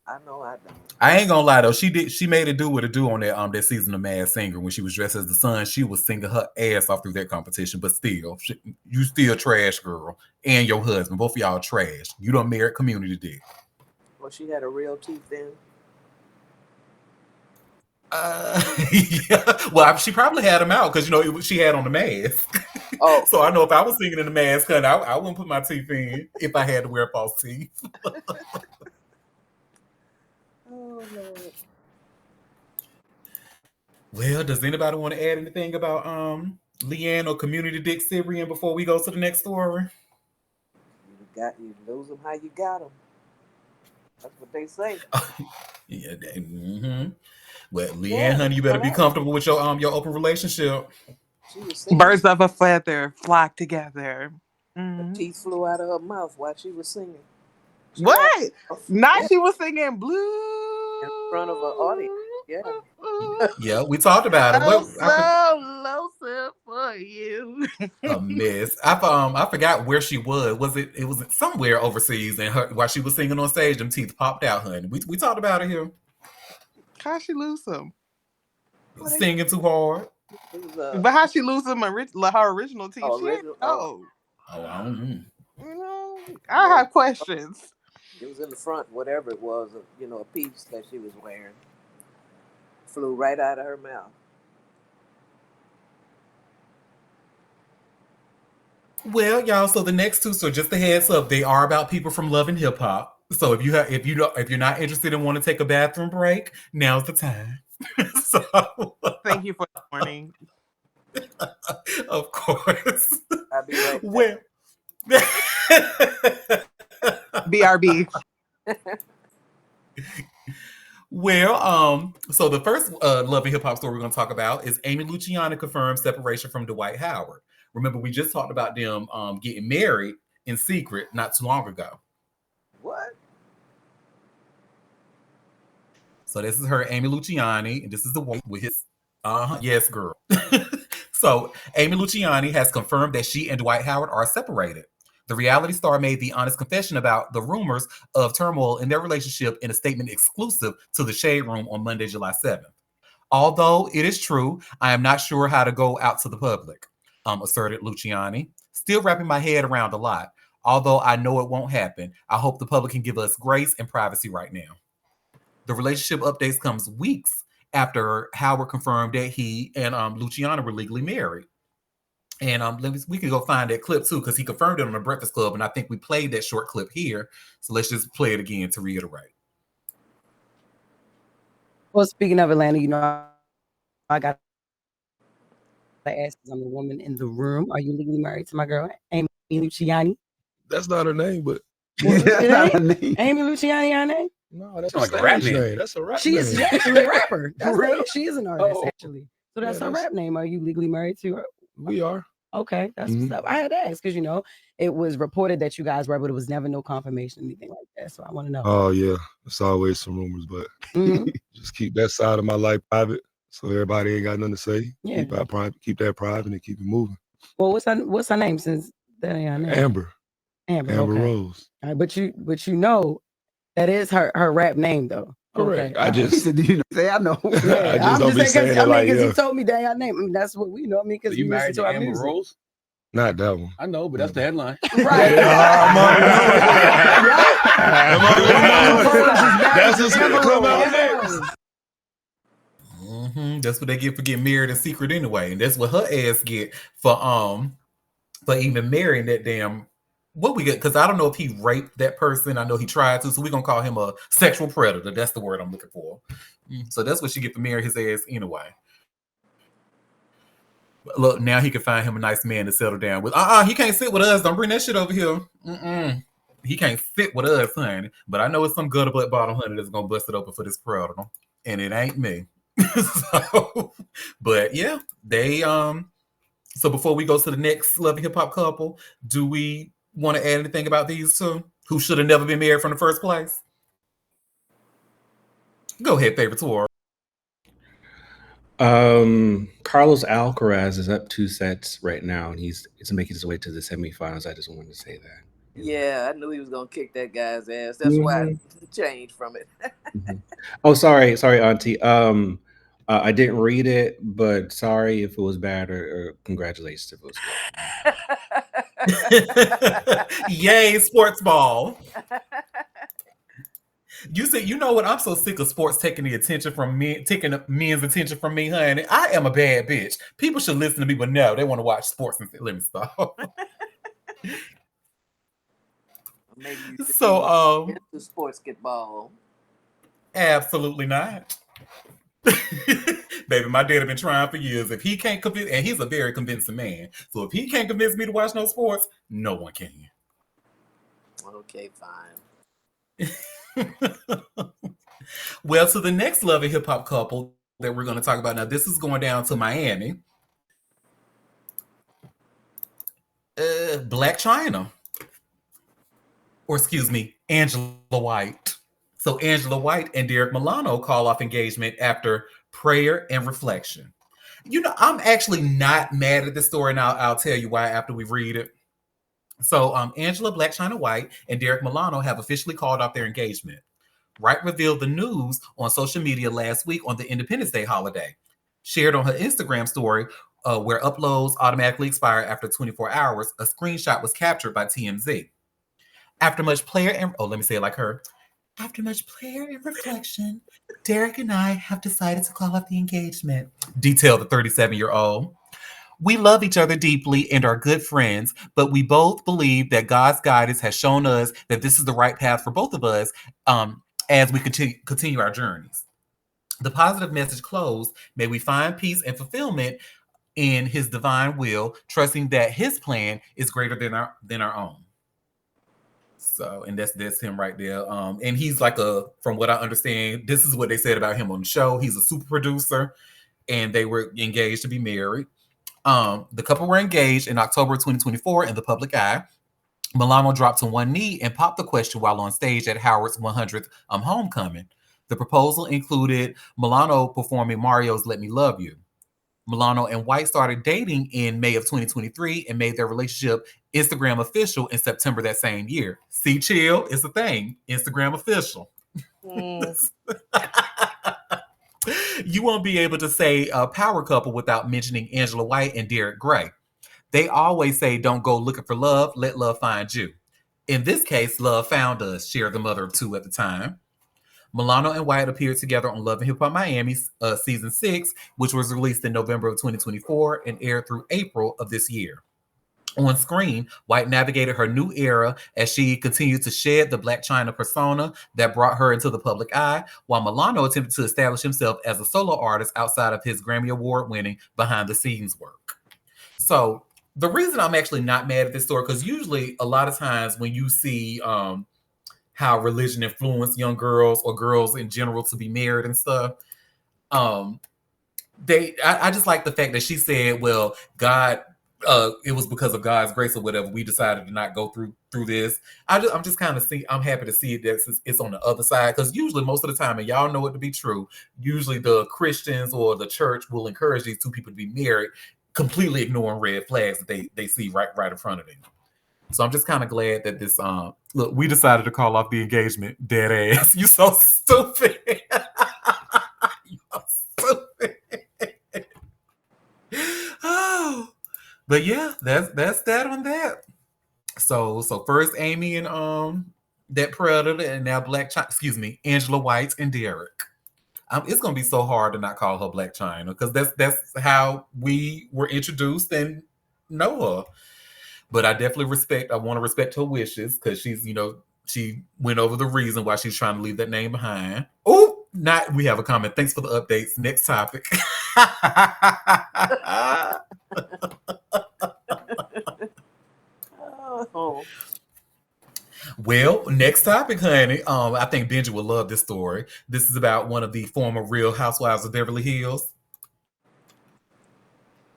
I know I don't. I ain't gonna lie though, she made it do what it do on that season of Mad Singer when she was dressed as the sun. She was singing her ass off through that competition, but still, you still trash, girl, and your husband, both of y'all trash. You don't merit community dick. Well, she had a real teeth then. Yeah. Well, she probably had him out because she had on the mask. Oh, So I know if I was singing in the mask, honey, I wouldn't put my teeth in if I had to wear false teeth. oh Lord. Well, does anybody want to add anything about Leanne or Community Dick Syrian before we go to the next story? You lose them how you got them. That's what they say. Yeah. Well, Leanne, Yeah, honey, you better be comfortable with your open relationship. she was singing. Birds of a feather flock together. Her teeth flew out of her mouth while she was singing. What? Now she was singing blue in front of an audience. Yeah. Yeah, we talked about it. I'm so lonesome for you. A mess. I forgot where she was. It was somewhere overseas, and while she was singing on stage, them teeth popped out, honey. We talked about it here. How she lose them? Singing too hard. But how she lose them? Her original teeth? Oh, I don't know. I have questions. It was in the front, whatever it was, a piece that she was wearing flew right out of her mouth. Well, y'all. So the next two, so just a heads up, they are about people from Love and Hip Hop. So if you're not interested and want to take a bathroom break, now's the time. So thank you for the warning. Of course. I'll be right back. Well, BRB. Well, so the first Love and Hip Hop story we're going to talk about is Amy Luciani confirmed separation from Dwight Howard. Remember, we just talked about them getting married in secret not too long ago. What? So this is her, Amy Luciani, and this is the one with his, yes, girl. So Amy Luciani has confirmed that she and Dwight Howard are separated. The reality star made the honest confession about the rumors of turmoil in their relationship in a statement exclusive to the Shade Room on Monday, July 7th. Although it is true, I am not sure how to go out to the public, asserted Luciani. Still wrapping my head around a lot. Although I know it won't happen, I hope the public can give us grace and privacy right now. The relationship updates comes weeks after Howard confirmed that he and Luciana were legally married. And we can go find that clip too, because he confirmed it on the Breakfast Club, and I think we played that short clip here. So let's just play it again to reiterate. Well, speaking of Atlanta, I got to ask, because I'm the woman in the room. Are you legally married to my girl, Amy Luciani? That's not her name, but that's not her name. Amy Luciani, her name? No, that's like a rap name. That's a rap she name. Is actually a rapper. She is an artist, actually. So that's her rap name. Are you legally married to her? We are. Okay, that's what's up. I had to ask because it was reported that you guys were, but it was never no confirmation, anything like that. So I want to know. Oh yeah, it's always some rumors, but just keep that side of my life private, so everybody ain't got nothing to say. Yeah. Keep that private, and keep it moving. Well, what's her name, since that ain't her name? Amber okay. Rose. All right, but you that is her rap name though. Correct. Okay. I just say I know. Yeah, I just don't be saying it like because he told me that her name. I mean, that's what we know. Because you married to Amber Rose? Not that one. I know, but that's the headline. Right. That's what's gonna come out next. That's what they get for getting married in secret anyway, and that's what her ass get for even marrying that damn. What we get, because I don't know if he raped that person. I know he tried to, so we're gonna call him a sexual predator. That's the word I'm looking for. So that's what she get for marrying his ass anyway. Look, now he can find him a nice man to settle down with. He can't sit with us. Don't bring that shit over here. He can't sit with us, honey. But I know it's some gutter butt bottom honey that's gonna bust it open for this predator, and it ain't me. But yeah, they So before we go to the next Love and Hip Hop couple, do we want to add anything about these two who should have never been married from the first place? Go ahead, favorite tour. Carlos Alcaraz is up 2 sets right now, and he's making his way to the semifinals. I just wanted to say that. Yeah, I knew he was gonna kick that guy's ass. That's why I changed from it. Oh, sorry, Auntie. I didn't read it, but sorry if it was bad, or congratulations if it was good. Yay, sports ball. You see, you know what? I'm so sick of sports taking the attention from me, taking men's attention from me, honey. I am a bad bitch. People should listen to me, but no, they want to watch sports and let me stop. Maybe you should be more So, into sports basketball. absolutely not. Baby, my dad have been trying for years. If he can't convince, and he's a very convincing man, so if he can't convince me to watch no sports, no one can. Okay, fine. Well, to the next love and hip hop couple that we're going to talk about now, this is going down to Miami. Black China, or excuse me, Angela White. So Angela White and Derek Milano call off engagement after prayer and reflection. You know, I'm actually not mad at this story, and I'll tell you why after we read it. So Angela Black China White and Derek Milano have officially called off their engagement. Wright revealed the news on social media last week on the Independence Day holiday. Shared on her Instagram story, where uploads automatically expire after 24 hours, a screenshot was captured by TMZ. After much prayer and let me say it like her. After much prayer and reflection, Derek and I have decided to call off the engagement, detailed the 37-year-old. We love each other deeply and are good friends, but we both believe that God's guidance has shown us that this is the right path for both of us as we continue our journeys. The positive message closed, may we find peace and fulfillment in his divine will, trusting that his plan is greater than our own. So, and that's him right there. And he's like from what I understand, this is what they said about him on the show. He's a super producer, and they were engaged to be married. The couple were engaged in October 2024 in the public eye. Milano dropped to one knee and popped the question while on stage at Howard's 100th homecoming. The proposal included Milano performing Mario's Let Me Love You. Milano and White started dating in May of 2023 and made their relationship Instagram official in September that same year. See, chill, it's a thing. Instagram official. You won't be able to say a power couple without mentioning Angela White and Derek Gray. They always say, don't go looking for love, let love find you. In this case, love found us, shared the mother of two at the time. Milano and White appeared together on Love and Hip Hop Miami season 6, which was released in November of 2024 and aired through April of this year. On screen, White navigated her new era as she continued to shed the Black China persona that brought her into the public eye, while Milano attempted to establish himself as a solo artist outside of his Grammy Award-winning behind-the-scenes work. So the reason I'm actually not mad at this story, because usually a lot of times when you see how religion influenced young girls or girls in general to be married and stuff, I just like the fact that she said, well, God, it was because of God's grace or whatever we decided to not go through this. I'm just kind of I'm happy to see that it's on the other side, because usually most of the time, and y'all know it to be true, usually the Christians or the church will encourage these two people to be married, completely ignoring red flags that they see right in front of them. So I'm just kind of glad that this look, we decided to call off the engagement. Dead ass. You so stupid. You so stupid. Oh. But yeah, that's that on that. So first Amy and that Predator, and now Angela White and Derek. It's gonna be so hard to not call her Black China, because that's how we were introduced and know her. But I definitely want to respect her wishes, because she's, she went over the reason why she's trying to leave that name behind. Oh, we have a comment. Thanks for the updates. Next topic. Oh. Well, next topic, honey. I think Benji will love this story. This is about one of the former Real Housewives of Beverly Hills.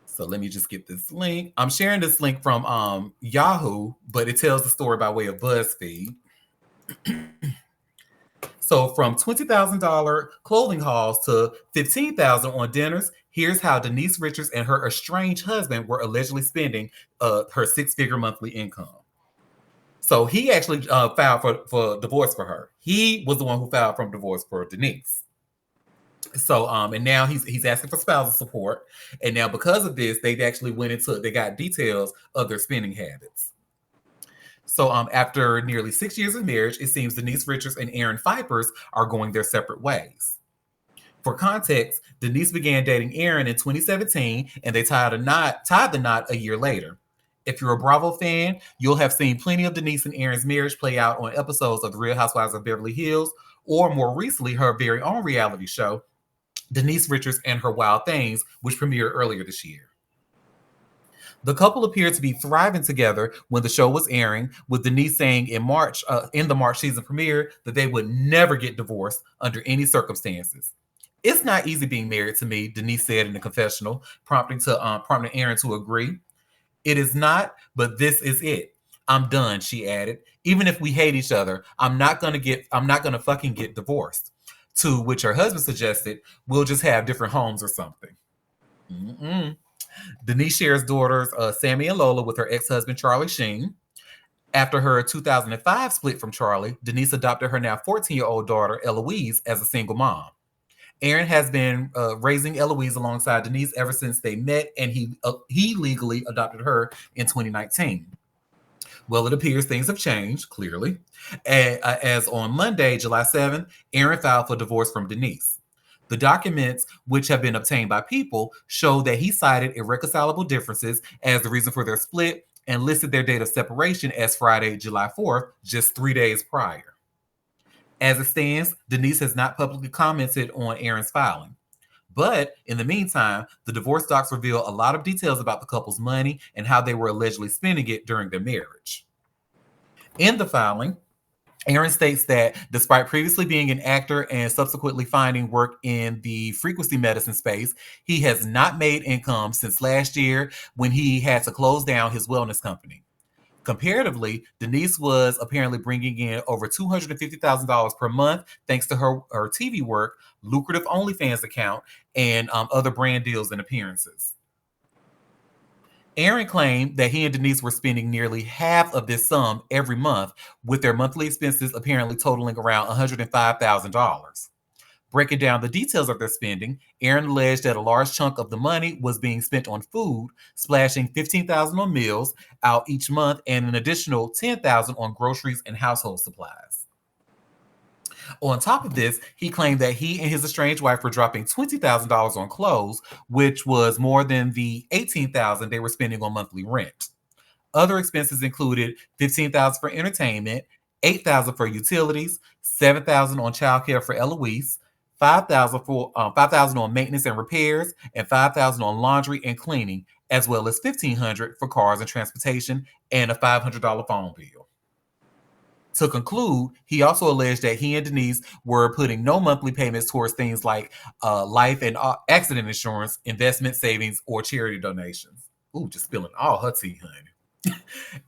So let me just get this link. I'm sharing this link from Yahoo, but it tells the story by way of BuzzFeed. So from $20,000 clothing hauls to $15,000 on dinners, here's how Denise Richards and her estranged husband were allegedly spending her 6-figure monthly income. So he actually filed for divorce for her. He was the one who filed for divorce for Denise. So and now he's asking for spousal support, and now because of this, they actually they got details of their spending habits. So after nearly 6 years of marriage, it seems Denise Richards and Aaron Pfeifers are going their separate ways. For context, Denise began dating Aaron in 2017, and they tied the knot a year later. If you're a Bravo fan, you'll have seen plenty of Denise and Aaron's marriage play out on episodes of The Real Housewives of Beverly Hills, or more recently, her very own reality show, Denise Richards and Her Wild Things, which premiered earlier this year. The couple appeared to be thriving together when the show was airing, with Denise saying in the March season premiere, that they would never get divorced under any circumstances. It's not easy being married to me, Denise said in the confessional, prompting Aaron to agree. It is not, but this is it. I'm done, she added. Even if we hate each other, I'm not gonna fucking get divorced. To which her husband suggested, we'll just have different homes or something. Mm-mm. Denise shares daughters Sammy and Lola with her ex-husband Charlie Sheen. After her 2005 split from Charlie, Denise adopted her now 14-year-old daughter Eloise as a single mom. Aaron has been raising Eloise alongside Denise ever since they met, and he legally adopted her in 2019. Well, it appears things have changed, clearly. As on Monday, July 7th, Aaron filed for divorce from Denise. The documents, which have been obtained by People, show that he cited irreconcilable differences as the reason for their split and listed their date of separation as Friday, July 4th, just 3 days prior. As it stands, Denise has not publicly commented on Aaron's filing. But in the meantime, the divorce docs reveal a lot of details about the couple's money and how they were allegedly spending it during their marriage. In the filing, Aaron states that despite previously being an actor and subsequently finding work in the frequency medicine space, he has not made income since last year when he had to close down his wellness company. Comparatively, Denise was apparently bringing in over $250,000 per month thanks to her TV work, lucrative OnlyFans account, and other brand deals and appearances. Aaron claimed that he and Denise were spending nearly half of this sum every month, with their monthly expenses apparently totaling around $105,000. Breaking down the details of their spending, Aaron alleged that a large chunk of the money was being spent on food, splashing $15,000 on meals out each month and an additional $10,000 on groceries and household supplies. On top of this, he claimed that he and his estranged wife were dropping $20,000 on clothes, which was more than the $18,000 they were spending on monthly rent. Other expenses included $15,000 for entertainment, $8,000 for utilities, $7,000 on childcare for Eloise, $5,000 on maintenance and repairs, and $5,000 on laundry and cleaning, as well as $1,500 for cars and transportation and a $500 phone bill. To conclude, he also alleged that he and Denise were putting no monthly payments towards things like life and accident insurance, investment savings, or charity donations. Ooh, just spilling all her tea, honey.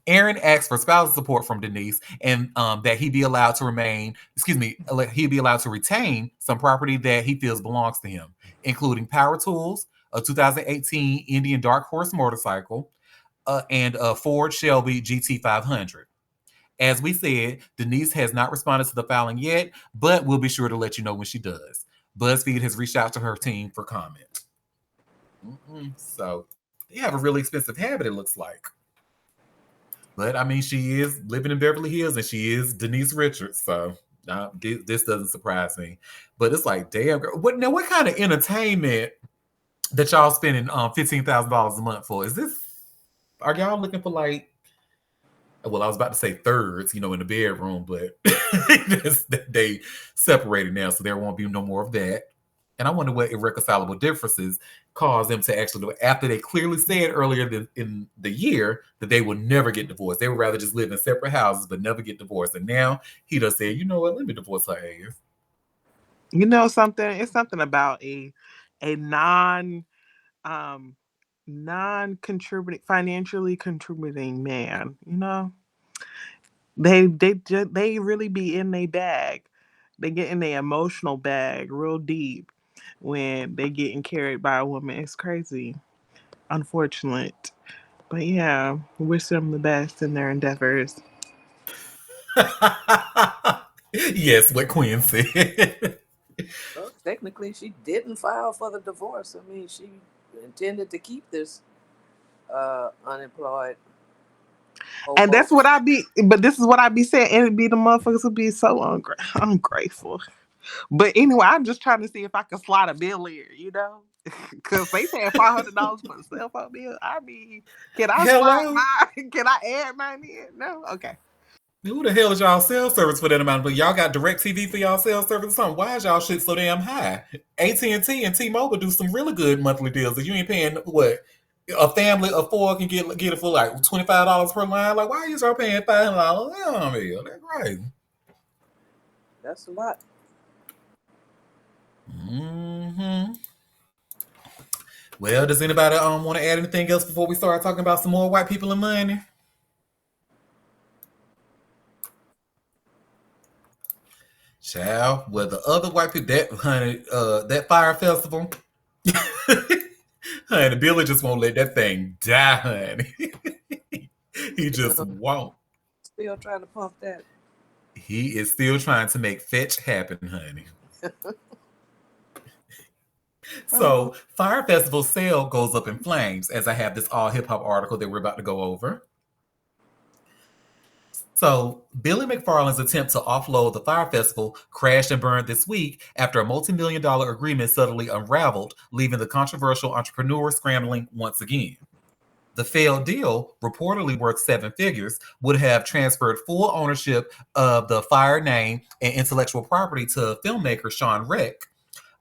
Aaron asked for spousal support from Denise and that he be allowed to retain some property that he feels belongs to him, including power tools, a 2018 Indian Dark Horse motorcycle, and a Ford Shelby GT500. As we said, Denise has not responded to the filing yet, but we'll be sure to let you know when she does. BuzzFeed has reached out to her team for comment. So they have a really expensive habit, it looks like. But I mean, she is living in Beverly Hills and she is Denise Richards. So this doesn't surprise me. But it's like, damn, girl. What kind of entertainment that y'all spending $15,000 a month for? Are y'all looking for like, well, I was about to say thirds, in the bedroom, but they separated now, so there won't be no more of that. And I wonder what irreconcilable differences caused them to actually do it after they clearly said earlier in the year that they would never get divorced. They would rather just live in separate houses but never get divorced. And now he does say, you know what, let me divorce her ass. You know something? It's something about a non-contributing, financially contributing man. They really be in their bag. They get in their emotional bag real deep when they getting carried by a woman. It's crazy, unfortunate, but yeah, wish them the best in their endeavors. Yes, what Quinn said. Well, technically, she didn't file for the divorce. She intended to keep this unemployed And that's what I be, but this is what I be saying. And it be the motherfuckers who be so ungrateful. But anyway, I'm just trying to see if I can slide a bill in, because they paying $500 for a cell phone bill. I mean, can I slide mine? Can I add mine in? No, okay. Who the hell is y'all cell service for that amount? But y'all got DirecTV for y'all cell service or something? Why is y'all shit so damn high? AT&T and T-Mobile do some really good monthly deals. If you ain't paying what a family of four can get it for like $25 per line. Like, why is y'all paying $500? That's crazy. That's a lot. Mm-hmm. Well, does anybody want to add anything else before we start talking about some more white people and money? Child, well, the other white people, that fire festival, honey, Billy just won't let that thing die, honey. He just won't. Still trying to pump that. He is still trying to make fetch happen, honey. So, Fire Festival sale goes up in flames, as I have this all hip hop article that we're about to go over. So, Billy McFarland's attempt to offload the Fire Festival crashed and burned this week after a multi-million-dollar agreement suddenly unraveled, leaving the controversial entrepreneur scrambling once again. The failed deal, reportedly worth 7 figures, would have transferred full ownership of the Fire name and intellectual property to filmmaker Sean Reck,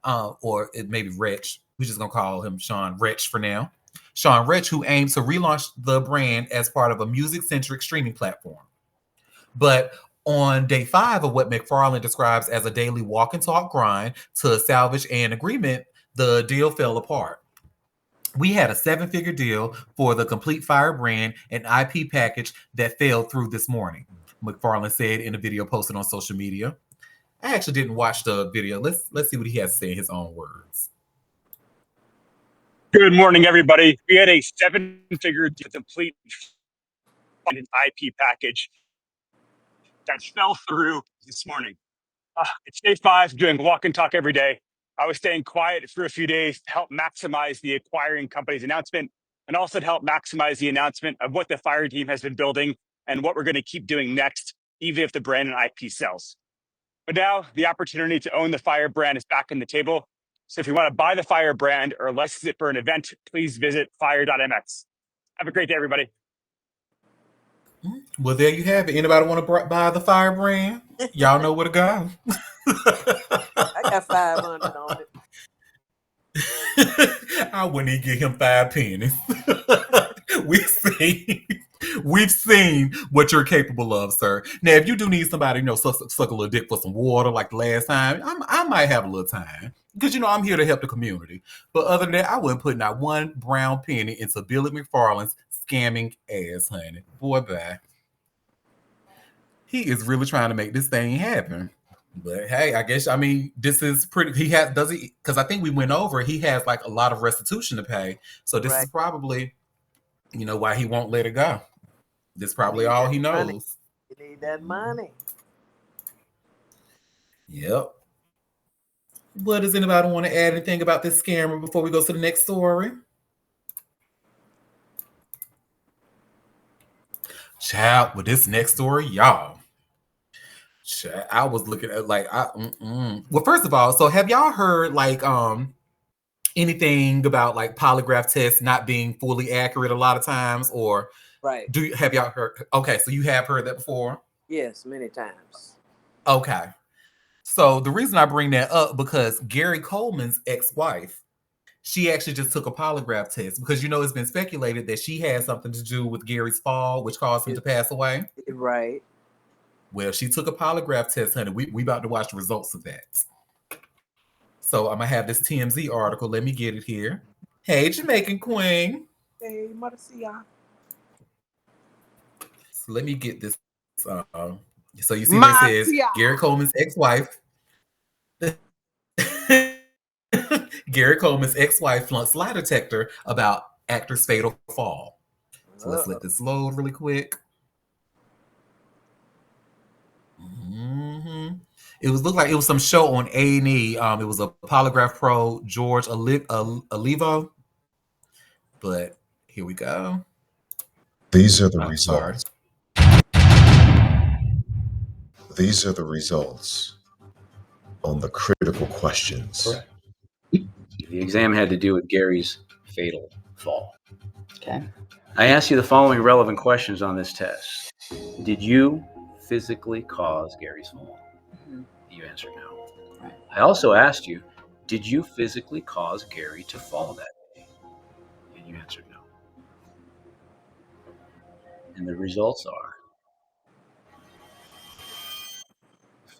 or it may be Wretch. We're just going to call him Sean Wretch for now. Sean Wretch, who aims to relaunch the brand as part of a music-centric streaming platform. But on day 5 of what McFarland describes as a daily walk and talk grind to salvage an agreement, the deal fell apart. We had a 7-figure deal for the complete Fire brand and IP package that fell through this morning, McFarland said in a video posted on social media. I actually didn't watch the video. Let's see what he has to say in his own words. Good morning, everybody. We had a 7-figure complete IP package that fell through this morning. It's day 5, doing walk and talk every day. I was staying quiet for a few days to help maximize the acquiring company's announcement and also to help maximize the announcement of what the Fire team has been building and what we're going to keep doing next, even if the brand and IP sells. But now the opportunity to own the Fire brand is back on the table. So if you want to buy the Fire brand or license it for an event, please visit fire.mx. Have a great day, everybody. Well, there you have it. Anybody want to buy the Fire brand? Y'all know where to go. I got 500 on it. I wouldn't even give him 5 pennies. We've seen what you're capable of, sir. Now, if you do need somebody, suck a little dick for some water like the last time, I might have a little time. Because, I'm here to help the community. But other than that, I wouldn't put not one brown penny into Billy McFarland's scamming ass, honey. Boy, bye. He is really trying to make this thing happen. But hey, I guess, this is pretty, because I think we went over, he has like a lot of restitution to pay. So this is probably, why he won't let it go. This is probably all he knows. Money. You need that money. Yep. What does anybody want to add anything about this scammer before we go to the next story? Child, with this next story, y'all. Child, I was looking at well, first of all, so have y'all heard anything about like polygraph tests not being fully accurate a lot of times, or have y'all heard? Okay, so you have heard that before? Yes, many times. Okay. So the reason I bring that up, because Gary Coleman's ex-wife, she actually just took a polygraph test because, it's been speculated that she had something to do with Gary's fall, which caused him to pass away. Right. Well, she took a polygraph test, honey. We about to watch the results of that. So I'm going to have this TMZ article. Let me get it here. Hey, Jamaican Queen. Hey, Marcia. So let me get this. So you see where it says Gary Coleman's ex-wife. Gary Coleman's ex-wife flunks lie detector about actor's fatal fall. So let's let this load really quick. Mm-hmm. It looked like it was some show on A&E. It was a polygraph pro, George Olivo. But here we go. These are the I'm sorry. results. These are the results on the critical questions. Correct. The exam had to do with Gary's fatal fall. Okay. I asked you the following relevant questions on this test. Did you physically cause Gary's fall? You answered no. Right. I also asked you, did you physically cause Gary to fall that day? And you answered no. And the results are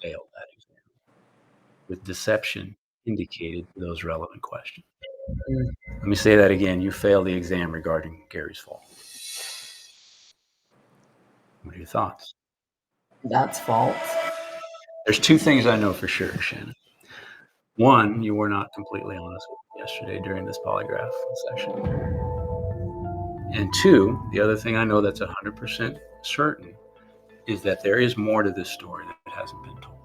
failed that exam, with deception indicated for those relevant questions. Let me say that again. You failed the exam regarding Gary's fall. What are your thoughts? That's false. There's two things I know for sure, Shannon. One, you were not completely honest with me yesterday during this polygraph session. And two, the other thing I know that's 100% certain is that there is more to this story that hasn't been told.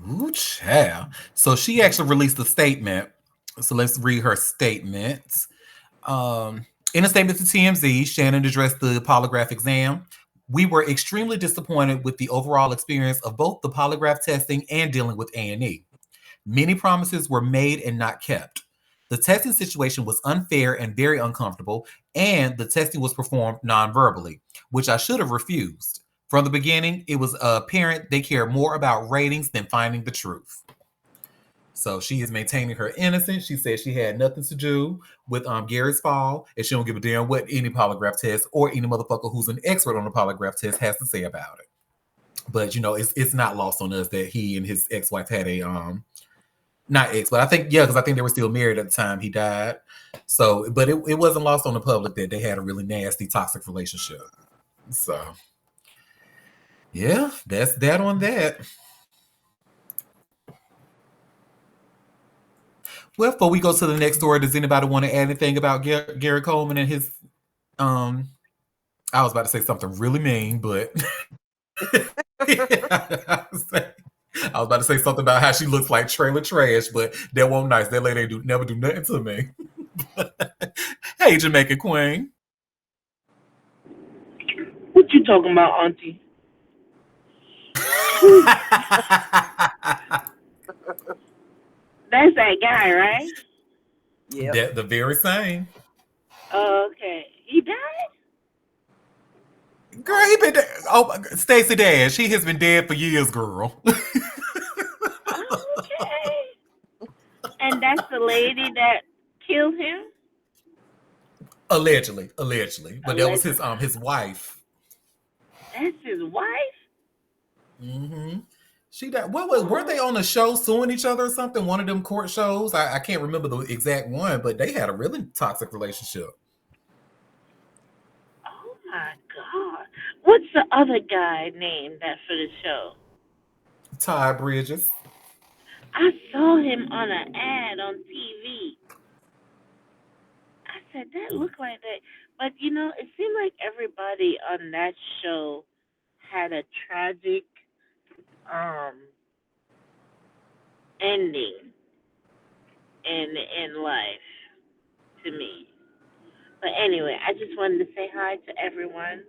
Ooh, child. So she actually released a statement. So let's read her statement. In a statement to TMZ, Shannon addressed the polygraph exam. We were extremely disappointed with the overall experience of both the polygraph testing and dealing with A&E. Many promises were made and not kept. The testing situation was unfair and very uncomfortable, and the testing was performed non-verbally, which I should have refused. From the beginning, it was apparent they cared more about ratings than finding the truth. So she is maintaining her innocence. She said she had nothing to do with Gary's fall, and she don't give a damn what any polygraph test or any motherfucker who's an expert on the polygraph test has to say about it. But you know, it's not lost on us that he and his ex-wife had a not ex, but I think because I think they were still married at the time he died. So, but it wasn't lost on the public that they had a really nasty, toxic relationship. So, yeah, that's that on that. Well, before we go to the next story, does anybody want to add anything about Gary Coleman and his? I was about to say something really mean, but I was about to say something about how she looks like trailer trash, but that won't nice. That lady ain't never do nothing to me. Hey, Jamaican Queen. What you talking about, Auntie? That's that guy, right? Yeah. The very same. Okay. He died? Girl, he been dead. Oh, Stacey Dash. He has been dead for years, girl. Okay. And that's the lady that killed him? Allegedly, but that was Allegedly. his wife. That's his wife? Mm-hmm. She died. Weren't they on a show suing each other or something? One of them court shows. I can't remember the exact one, but they had a really toxic relationship. Oh my God. What's the other guy named that for the show? Ty Bridges. I saw him on an ad on TV. I said, that looked like that. But, you know, it seemed like everybody on that show had a tragic ending in life to me. But anyway, I just wanted to say hi to everyone.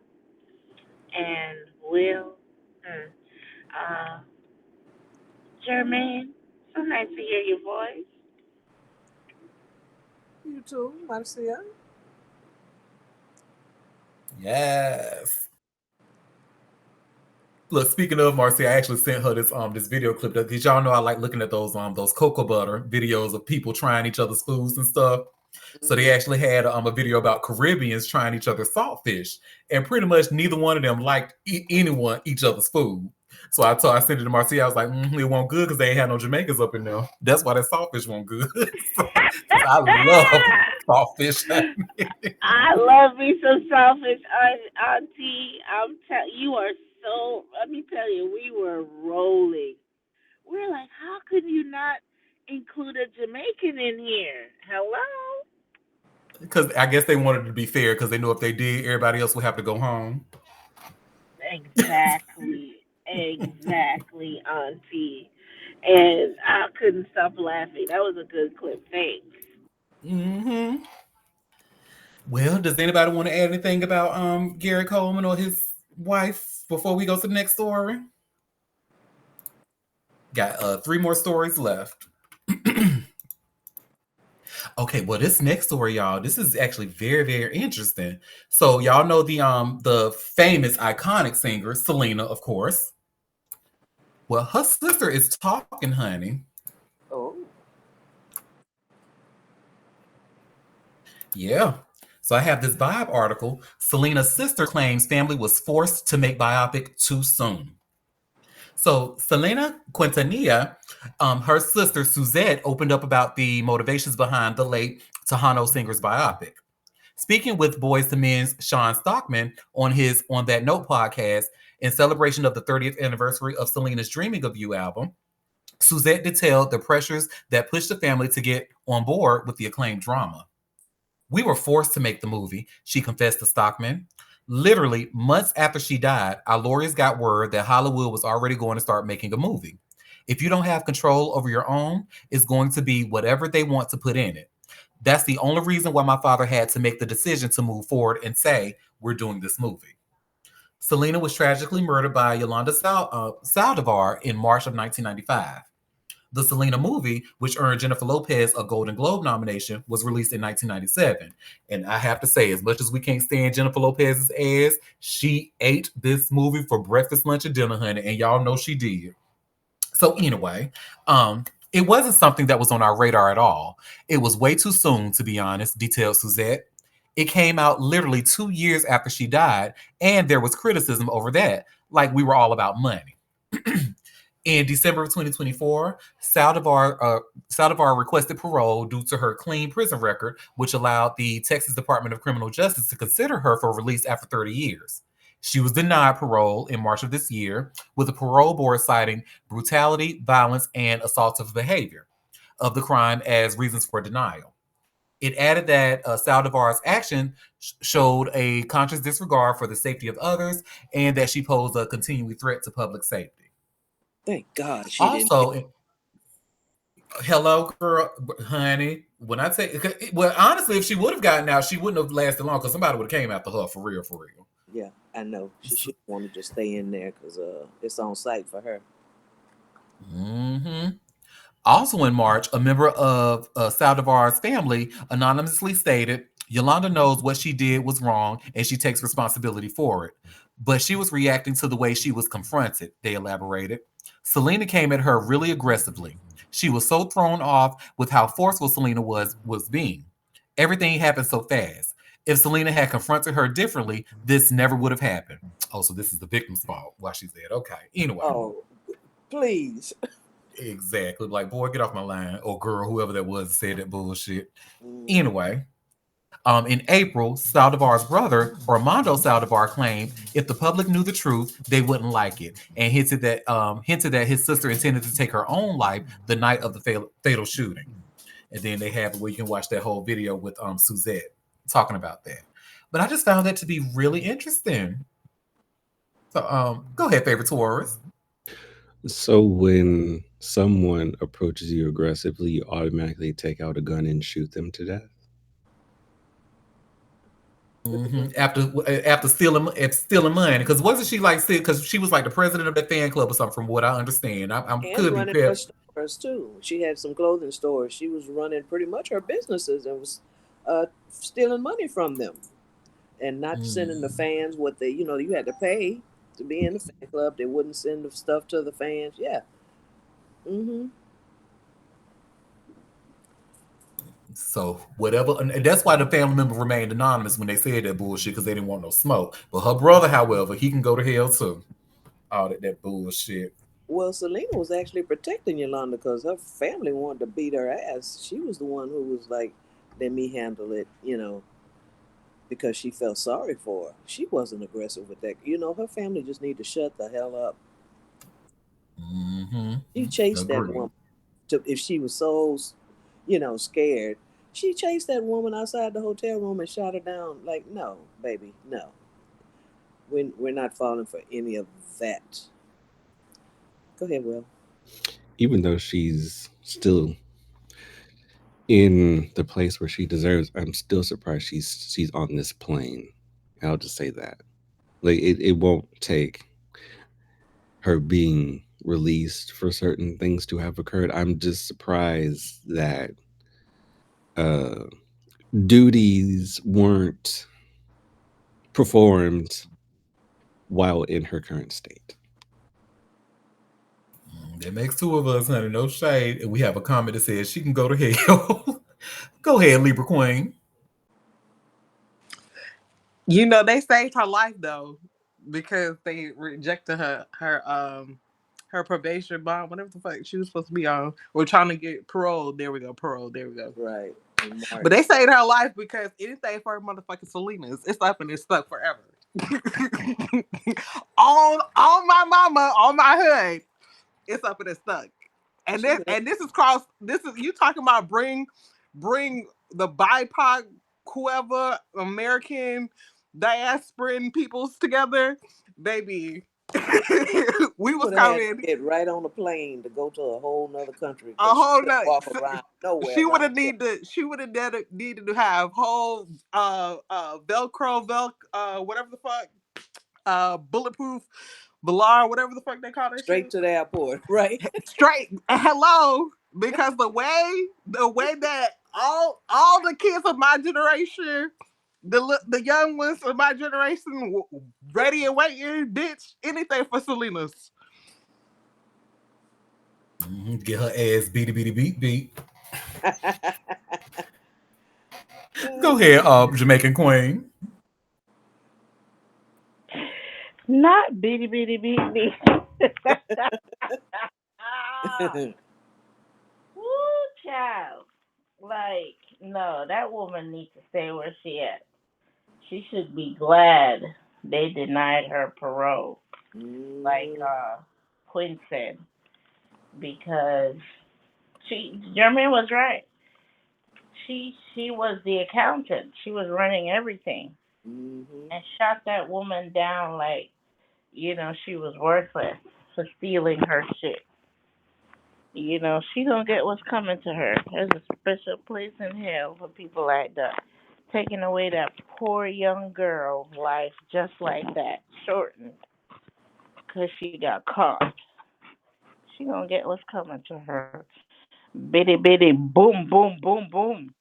And Will, Jermaine, so nice to hear your voice. You too, Marcia. Yes. Look, speaking of Marcia, I actually sent her this video clip. Did y'all know I like looking at those cocoa butter videos of people trying each other's foods and stuff? So they actually had a video about Caribbeans trying each other's saltfish, and pretty much neither one of them liked each other's food. So I sent it to Marcia. I was like, it won't good because they ain't had no Jamaicans up in there. That's why that saltfish won't good. I love saltfish. I love me some saltfish, Auntie. You are so. Let me tell you, we were rolling. We're like, how could you not include a Jamaican in here? Hello. Because I guess they wanted to be fair because they knew if they did, everybody else would have to go home. Exactly, Auntie. And I couldn't stop laughing. That was a good clip. Thanks. Mm-hmm. Well, does anybody want to add anything about Gary Coleman or his wife before we go to the next story? Got 3 more stories left. Okay, well, this next story, y'all, this is actually very, very interesting. So, y'all know the famous, iconic singer Selena, of course. Well, her sister is talking, honey. Oh, Yeah. So I have this Vibe article. Selena's sister claims family was forced to make biopic too soon. So Selena Quintanilla, her sister Suzette, opened up about the motivations behind the late Tejano singer's biopic. Speaking with Boys to Men's Sean Stockman on his On That Note podcast in celebration of the 30th anniversary of Selena's Dreaming of You album, Suzette detailed the pressures that pushed the family to get on board with the acclaimed drama. We were forced to make the movie, she confessed to Stockman. Literally, months after she died, our lawyers got word that Hollywood was already going to start making a movie. If you don't have control over your own, it's going to be whatever they want to put in it. That's the only reason why my father had to make the decision to move forward and say, we're doing this movie. Selena was tragically murdered by Yolanda Saldivar in March of 1995. The Selena movie, which earned Jennifer Lopez a Golden Globe nomination, was released in 1997. And I have to say, as much as we can't stand Jennifer Lopez's ass, she ate this movie for breakfast, lunch, and dinner, honey. And y'all know she did. So anyway, it wasn't something that was on our radar at all. It was way too soon, to be honest, detailed Suzette. It came out literally 2 years after she died, and there was criticism over that, like we were all about money. In December of 2024, Saldivar requested parole due to her clean prison record, which allowed the Texas Department of Criminal Justice to consider her for release after 30 years. She was denied parole in March of this year, with the parole board citing brutality, violence, and assaultive behavior of the crime as reasons for denial. It added that Saldivar's action showed a conscious disregard for the safety of others and that she posed a continuing threat to public safety. thank God she didn't get. Also, hello, girl, honey. When I say, well, honestly, if she would have gotten out, she wouldn't have lasted long because somebody would have came after her for real, for real. Yeah, I know. She wanted to stay in there because it's on site for her. Hmm. Also in March, a member of Saldivar's family anonymously stated, Yolanda knows what she did was wrong and she takes responsibility for it. But she was reacting to the way she was confronted, they elaborated. Selena came at her really aggressively. She was so thrown off with how forceful Selena was being. Everything happened so fast. If Selena had confronted her differently, this never would have happened. Oh, so this is the victim's fault. Why she said, okay. Anyway. Oh, please. Exactly. Like, boy, get off my line. Or girl, whoever that was said that bullshit. Mm. Anyway, in April, Saldivar's brother, Armando Saldivar, claimed if the public knew the truth, they wouldn't like it, and hinted that his sister intended to take her own life the night of the fatal shooting. And then they have where you can watch that whole video with Suzette talking about that. But I just found that to be really interesting. So go ahead, favorite Taurus. So when someone approaches you aggressively, you automatically take out a gun and shoot them to death? Mm-hmm. After stealing money, because wasn't she like, because she was like the president of that fan club or something, from what I understand. I'm And could be running her pissed. stores too. She had some clothing stores. She was running pretty much her businesses and was stealing money from them and not sending the fans what they, you had to pay to be in the fan club. They wouldn't send the stuff to the fans. Yeah. Mm-hmm. So whatever, and that's why the family member remained anonymous when they said that bullshit, because they didn't want no smoke. But her brother, however, he can go to hell too. All that bullshit. Well, Selena was actually protecting Yolanda because her family wanted to beat her ass. She was the one who was like, let me handle it, because she felt sorry for her. She wasn't aggressive with that. Her family just need to shut the hell up. Mm-hmm. She chased that Agreed. woman. If she was so, scared, she chased that woman outside the hotel room and shot her down. Like, no, baby, no. We're not falling for any of that. Go ahead, Will. Even though she's still in the place where she deserves. I'm still surprised she's on this plane. I'll just say that. Like it won't take her being released for certain things to have occurred. I'm just surprised that uh duties weren't performed while in her current state. That makes two of us, honey. No shade. And we have a comment that says she can go to hell. Go ahead, Libra Queen. You know, they saved her life though, because they rejected her probation bond, whatever the fuck she was supposed to be on. We're trying to get parole. There we go, parole. There we go. Right. But they saved her life because anything for motherfucking Selena's, it's up and it's stuck forever. on my mama, on my hood, it's up and it's stuck. And this is cross. This is you talking about bring the BIPOC, whoever American diasporan peoples together, baby. We was coming. Get right on a plane to go to a whole nother country. A whole nother. Walk around nowhere. She would have needed. She would have needed to have whole Velcro, whatever the fuck, bulletproof, Velar, whatever the fuck they call it. Straight to the airport, right? Straight. Hello, because the way that all the kids of my generation, the young ones of my generation, ready and waiting, bitch, anything for Selena's. Get her ass beat. Go ahead, Jamaican Queen. Not beat. Woo, child. Like, no, that woman needs to stay where she at. She should be glad they denied her parole, like Quinn said, because Jermaine was right. She was the accountant. She was running everything, and shot that woman down like, she was worthless for stealing her shit. She gonna get what's coming to her. There's a special place in hell for people like that. Taking away that poor young girl life just like that, shortened, because she got caught. She gonna get what's coming to her. Bitty boom boom boom boom.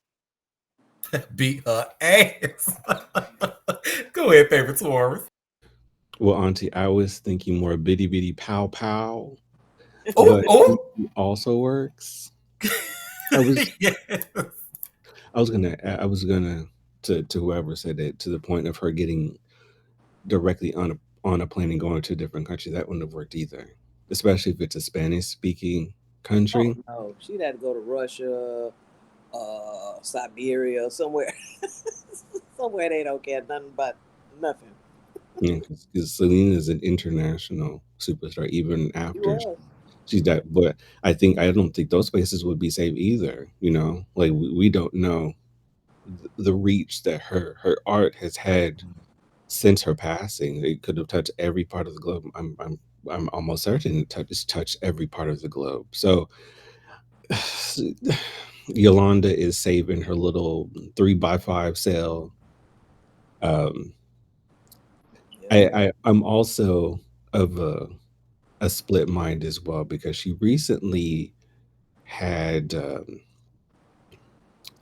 Beat her ass. Go ahead, favorite Taurus. Well, Auntie, I was thinking more bitty pow pow. Oh. Also works. I was gonna to whoever said it, to the point of her getting directly on a plane and going to a different country. That wouldn't have worked either, especially if it's a Spanish speaking country. Oh, no, she'd have to go to Russia, Siberia, somewhere they don't care nothing about nothing. Yeah, because Selena is an international superstar, even after she's that. But I don't think those places would be safe either. Like we don't know the reach that her art has had since her passing. It could have touched every part of the globe. I'm almost certain it's touched every part of the globe. So Yolanda is saving her little 3x5 cell. I'm also of a split mind as well, because she recently had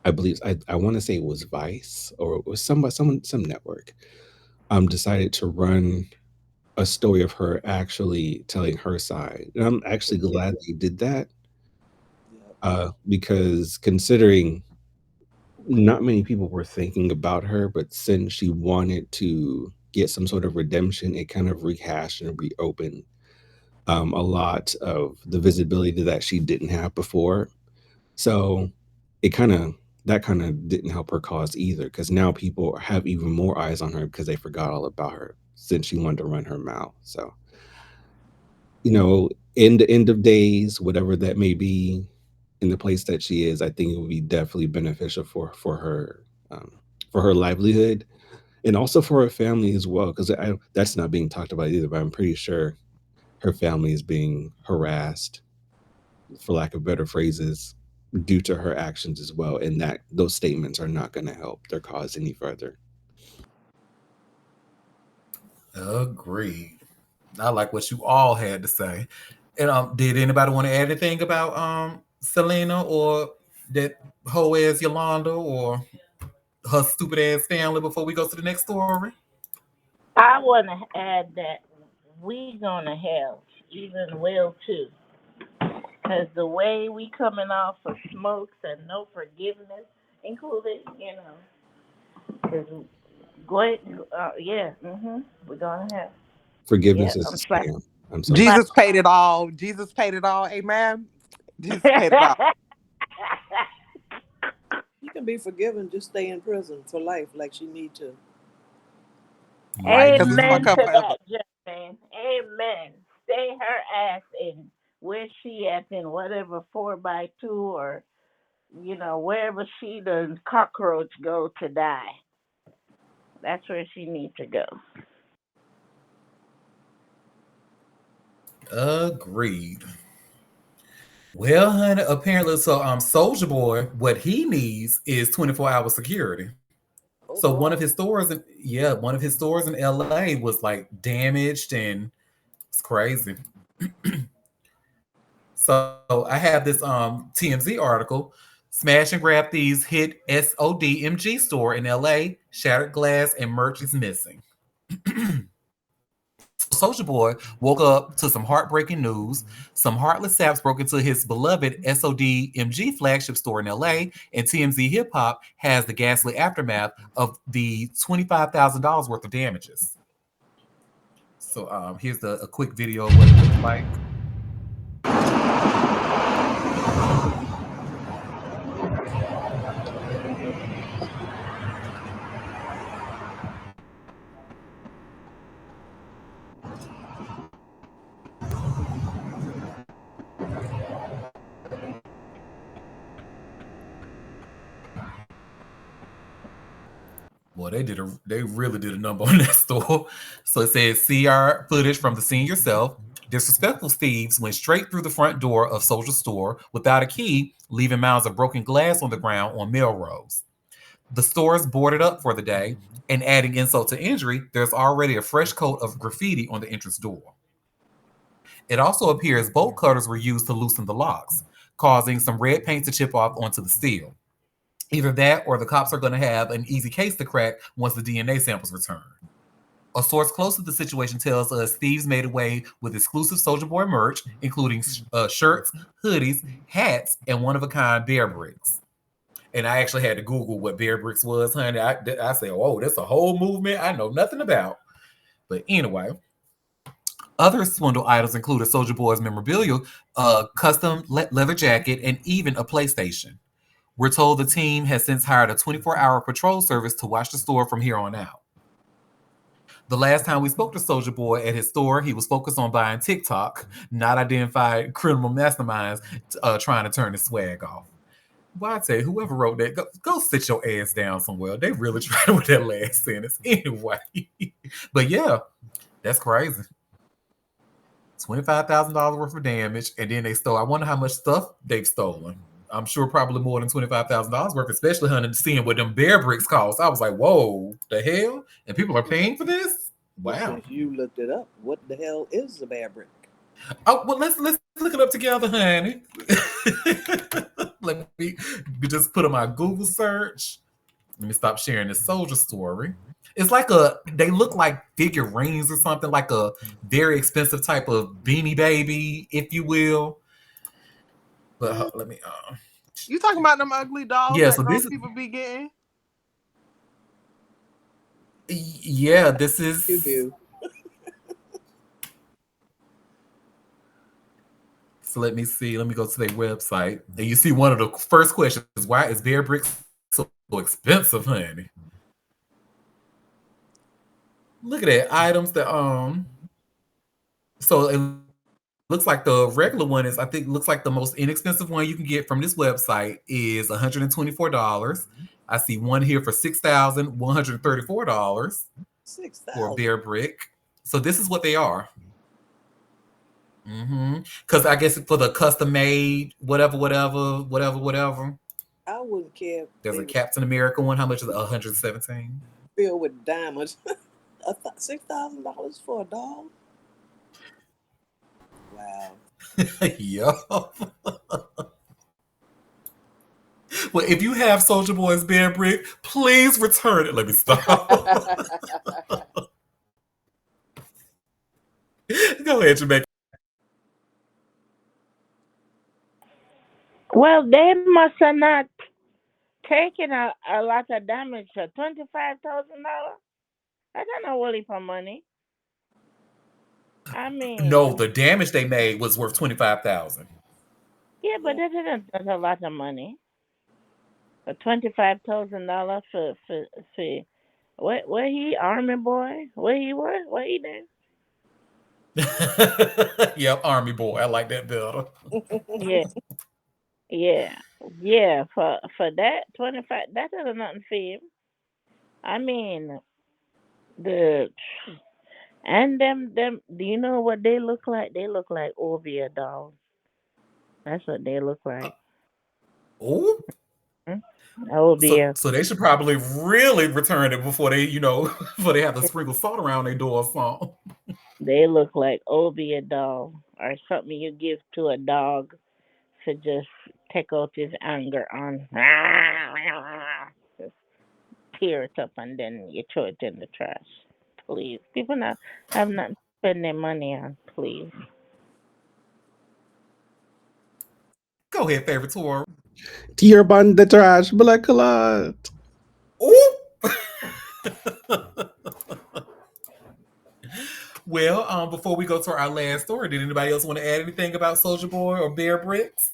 I believe I want to say it was Vice, or it was some network decided to run a story of her actually telling her side. And I'm actually glad they did that, because considering not many people were thinking about her, but since she wanted to get some sort of redemption, it kind of rehashed and reopened a lot of the visibility that she didn't have before. So that kind of didn't help her cause either, because now people have even more eyes on her because they forgot all about her since she wanted to run her mouth. So, in the end of days, whatever that may be, in the place that she is, I think it would be definitely beneficial for her livelihood, and also for her family as well, because that's not being talked about either. But I'm pretty sure her family is being harassed, for lack of better phrases, due to her actions as well, and that those statements are not going to help their cause any further. Agreed. I like what you all had to say. And did anybody want to add anything about Selena or that hoe ass Yolanda or her stupid ass family before we go to the next story? I want to add that we gonna have even will too, because the way we coming off of smokes and no forgiveness included, because great, yeah, we're gonna have, yeah, Forgiveness is I'm a sorry. scam. I'm sorry. Jesus paid it all. Jesus paid it all. Amen. Jesus paid it all. You can be forgiven, just stay in prison for life like she need to. Right, because it's gonna Amen come to forever. that, Justin. Amen. Stay her ass in where she at in whatever 4x2 or wherever she the cockroach go to die. That's where she needs to go. Agreed. Well, honey, apparently, so Soldier Boy, what he needs is 24-hour security. Oh So boy. one of his stores in LA was like damaged and it's crazy. So I have this TMZ article. Smash and grab thieves hit SODMG store in LA. Shattered glass and merch is missing. So Soldier Boy woke up to some heartbreaking news. Some heartless saps broke into his beloved SODMG flagship store in LA, and TMZ Hip Hop has the ghastly aftermath of the $25,000 worth of damages. So here's a quick video of what it looks like. Boy, they really did a number on that store. So it says CR footage from the scene yourself. Disrespectful thieves went straight through the front door of Soldier Store without a key, leaving mounds of broken glass on the ground on Melrose. The store is boarded up for the day, and adding insult to injury, there's already a fresh coat of graffiti on the entrance door. It also appears bolt cutters were used to loosen the locks, causing some red paint to chip off onto the steel. Either that or the cops are going to have an easy case to crack once the DNA samples return. A source close to the situation tells us thieves made away with exclusive Soldier Boy merch, including shirts, hoodies, hats, and one-of-a-kind bear bricks. And I actually had to Google what bear bricks was, honey. I said, oh, that's a whole movement I know nothing about. But anyway, other swindle items included Soldier Boy's memorabilia, a custom leather jacket, and even a PlayStation. We're told the team has since hired a 24-hour patrol service to watch the store from here on out. The last time we spoke to Soldier Boy at his store, he was focused on buying TikTok, not identified criminal masterminds trying to turn his swag off. Well, I tell you, whoever wrote that, go sit your ass down somewhere. They really tried with that last sentence anyway. But yeah, that's crazy. $25,000 worth of damage, and then they stole. I wonder how much stuff they've stolen. I'm sure probably more than $25,000 worth, especially honey, seeing what them bear bricks cost. I was like, whoa, the hell? And people are paying for this? Well, Wow. since you looked it up, what the hell is a bear brick? Oh, well, let's look it up together, honey. Let me just put on my Google search. Let me stop sharing this soldier story. It's like they look like figurines or something, like a very expensive type of Beanie Baby, if you will. But let me. You talking about them ugly dolls Yeah, that so grown people be getting? Yeah, this is. You do. So let me see. Let me go to their website, and you see one of the first questions: why is bear bricks so expensive, honey? Look at that items that So it looks like the regular one is, I think, looks like the most inexpensive one you can get from this website is $124. I see one here for $6,134 for a bear brick. So this is what they are. Because I guess for the custom made, whatever. I wouldn't care if There's they a were Captain America one. How much is it? 117? filled with diamonds. $6,000 for a dog? Wow. Yup. Well, if you have Soldier Boy's bear brick, please return it. Let me stop. Go ahead, Jamaica. Well, they must have not taken a lot of damage for $25,000. That's not really for money. I No, mean, the damage they made was worth 25,000. yeah, but Yeah. that's a lot of money. For $25,000 for where he army boy? Where he was? Where he did? Yep, Army Boy. I like that better. Yeah, yeah, yeah. For that 25, that is nothing for him. I mean, the and them. Do you know what they look like? They look like Orvia dolls. That's what they look like. Oh, Hmm? so Orvia. so they should probably really return it before they, before they have to sprinkle salt around their door or something. They look like Orvia doll or something you give to a dog to just take out his anger on. Just tear it up and then you throw it in the trash. Please. People not have nothing to spend their money on, please. Go ahead, favorite tour. Tear bun the trash, black lot. Ooh. Well, before we go to our last story, did anybody else want to add anything about Soldier Boy or Bear Bricks?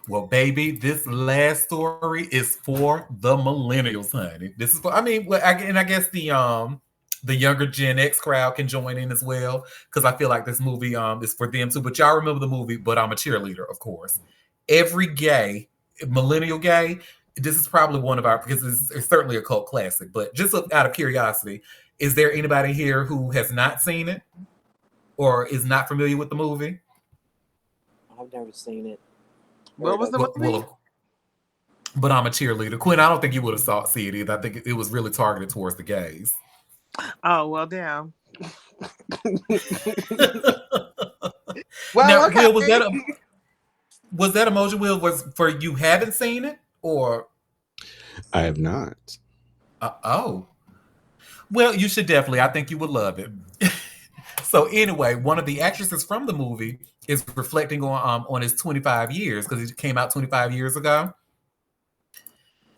Well, baby, this last story is for the millennials, honey. This is for, I mean, and I guess the younger Gen X crowd can join in as well because I feel like this movie is for them too. But y'all remember the movie, But I'm a Cheerleader, of course. Every gay, millennial gay, this is probably one of our, because it's certainly a cult classic. But just out of curiosity, is there anybody here who has not seen it or is not familiar with the movie? I've never seen it. What Heard was of the it. movie? But I'm a Cheerleader. Quinn, I don't think you would have see it either. I think it was really targeted towards the gays. Oh well, damn. Now, Well, okay. Will, was that emoji, Will, was for you haven't seen it? Or I have not. oh. Well, you should definitely. I think you would love it. So anyway, one of the actresses from the movie is reflecting on his 25 years because it came out 25 years ago.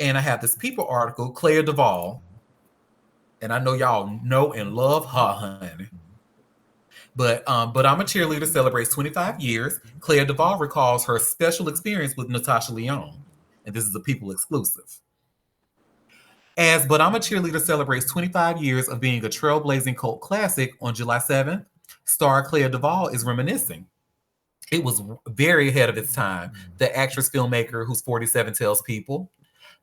And I have this People article, Claire Duvall, and I know y'all know and love her, honey. But I'm a Cheerleader celebrates 25 years. Claire Duvall recalls her special experience with Natasha Lyonne, and this is a People exclusive. As But I'm a Cheerleader celebrates 25 years of being a trailblazing cult classic on July 7th, star Claire Duvall is reminiscing. It was very ahead of its time. The actress filmmaker who's 47 tells People.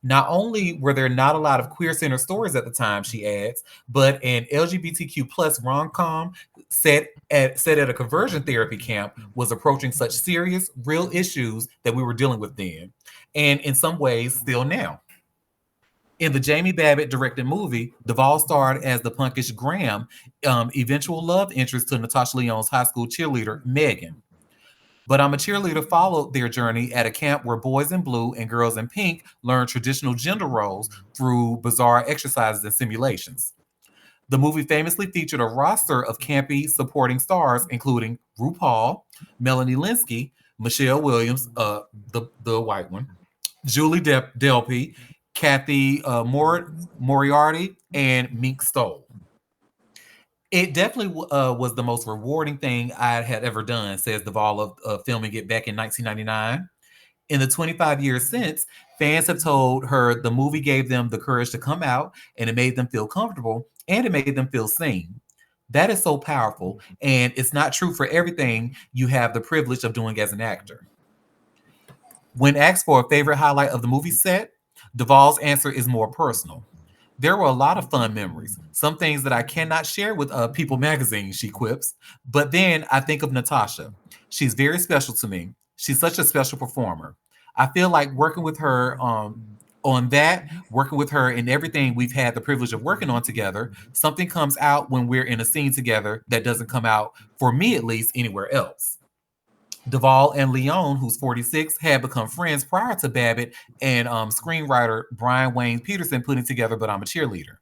Not only were there not a lot of queer-centered stories at the time, she adds, but an LGBTQ plus rom-com set at a conversion therapy camp was approaching such serious, real issues that we were dealing with then, and in some ways still now. In the Jamie Babbitt directed movie, Duvall starred as the punkish Graham, eventual love interest to Natasha Lyonne's high school cheerleader, Megan. But I'm a Cheerleader followed their journey at a camp where boys in blue and girls in pink learn traditional gender roles through bizarre exercises and simulations. The movie famously featured a roster of campy supporting stars, including RuPaul, Melanie Linsky, Michelle Williams, the white one, Julie Delpy, Kathy Moriarty, and Mink Stoll. It definitely was the most rewarding thing I had ever done, says Duvall of filming it back in 1999. In the 25 years since, fans have told her the movie gave them the courage to come out and it made them feel comfortable and it made them feel seen. That is so powerful, and it's not true for everything you have the privilege of doing as an actor. When asked for a favorite highlight of the movie set, Duvall's answer is more personal. There were a lot of fun memories, some things that I cannot share with People magazine, she quips. But then I think of Natasha. She's very special to me. She's such a special performer. I feel like working with her on that, working with her in everything we've had the privilege of working on together, something comes out when we're in a scene together that doesn't come out, for me at least, anywhere else. Duvall and Leon, who's 46, had become friends prior to Babbitt and screenwriter Brian Wayne Peterson putting together But I'm a Cheerleader.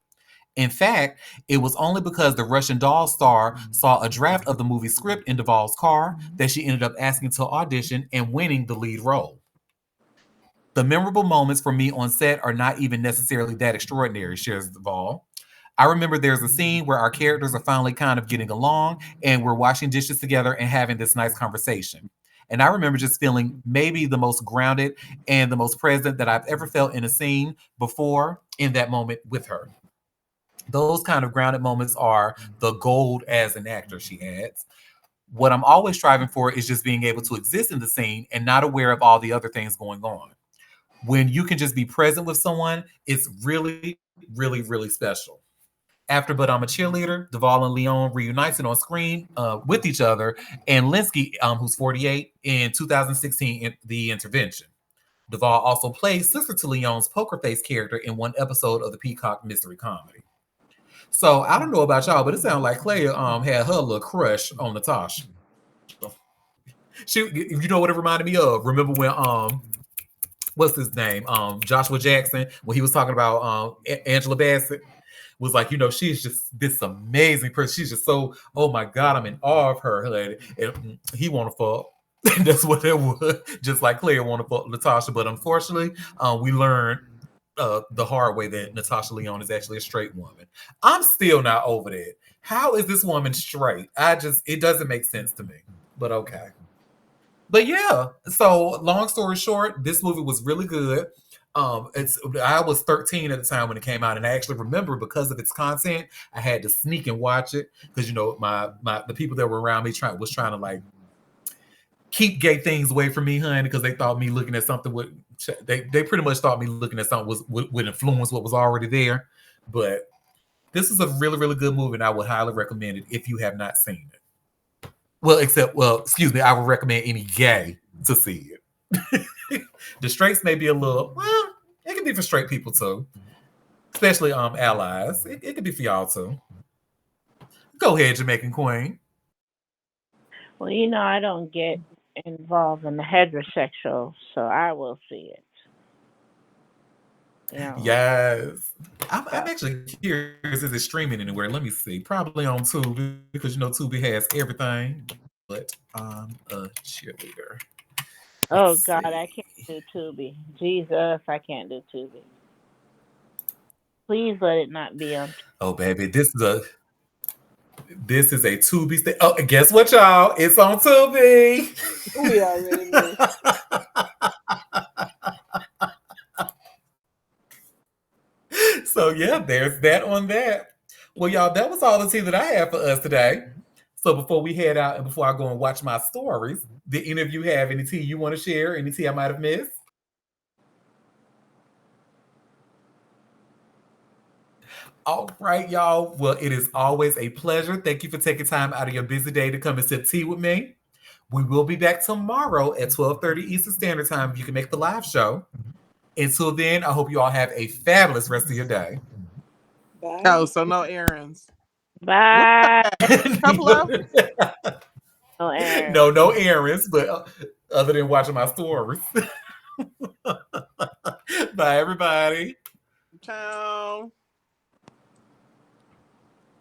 In fact, it was only because the Russian doll star saw a draft of the movie script in Duvall's car that she ended up asking to audition and winning the lead role. The memorable moments for me on set are not even necessarily that extraordinary, shares Duvall. I remember there's a scene where our characters are finally kind of getting along and we're washing dishes together and having this nice conversation. And I remember just feeling maybe the most grounded and the most present that I've ever felt in a scene before in that moment with her. Those kind of grounded moments are the gold as an actor, she adds. What I'm always striving for is just being able to exist in the scene and not aware of all the other things going on. When you can just be present with someone, it's really, really, really special. After But I'm a Cheerleader, Duvall and Leon reunited on screen with each other, and Linsky, who's 48, in 2016, in The Intervention. Duvall also played sister to Leon's poker face character in one episode of the Peacock mystery comedy. So I don't know about y'all, but it sounded like Claire had her little crush on Natasha. You know what it reminded me of? Remember when what's his name? Joshua Jackson, when he was talking about Angela Bassett, was like, she's just this amazing person. She's just so, oh my God, I'm in awe of her. And he want to fuck. That's what it was. Just like Claire want to fuck Natasha. But unfortunately, we learned the hard way that Natasha Lyonne is actually a straight woman. I'm still not over that. How is this woman straight? It doesn't make sense to me. But okay. But yeah, so long story short, this movie was really good. I was 13 at the time when it came out, and I actually remember because of its content, I had to sneak and watch it because the people that were around me was trying to like keep gay things away from me, honey, because they thought me looking at something they pretty much thought me looking at something would influence what was already there. But this is a really, really good movie, and I would highly recommend it if you have not seen it. Excuse me, I would recommend any gay to see it. The straights may be a little, it can be for straight people too, especially allies. It could be for y'all too. Go ahead, Jamaican Queen. Well, I don't get involved in the heterosexual, so I will see it. Yes. I'm actually curious, is it streaming anywhere? Let me see. Probably on Tubi, because Tubi has everything. But I'm a cheerleader. Oh God, I can't do Tubi. Jesus, I can't do Tubi. Please let it not be on. Oh baby, this is a Tubi. Oh, guess what, y'all? It's on Tubi. We already knew. So yeah, there's that on that. Well, y'all, that was all the tea that I have for us today. So before we head out and before I go and watch my stories, did any of you have any tea you want to share? Any tea I might have missed? All right, y'all. Well, it is always a pleasure. Thank you for taking time out of your busy day to come and sip tea with me. We will be back tomorrow at 12:30 Eastern Standard Time if you can make the live show. Until then, I hope you all have a fabulous rest of your day. Bye. Oh, so no errands. Bye. Couple of no errands. No errands, but other than watching my stories. Bye, everybody.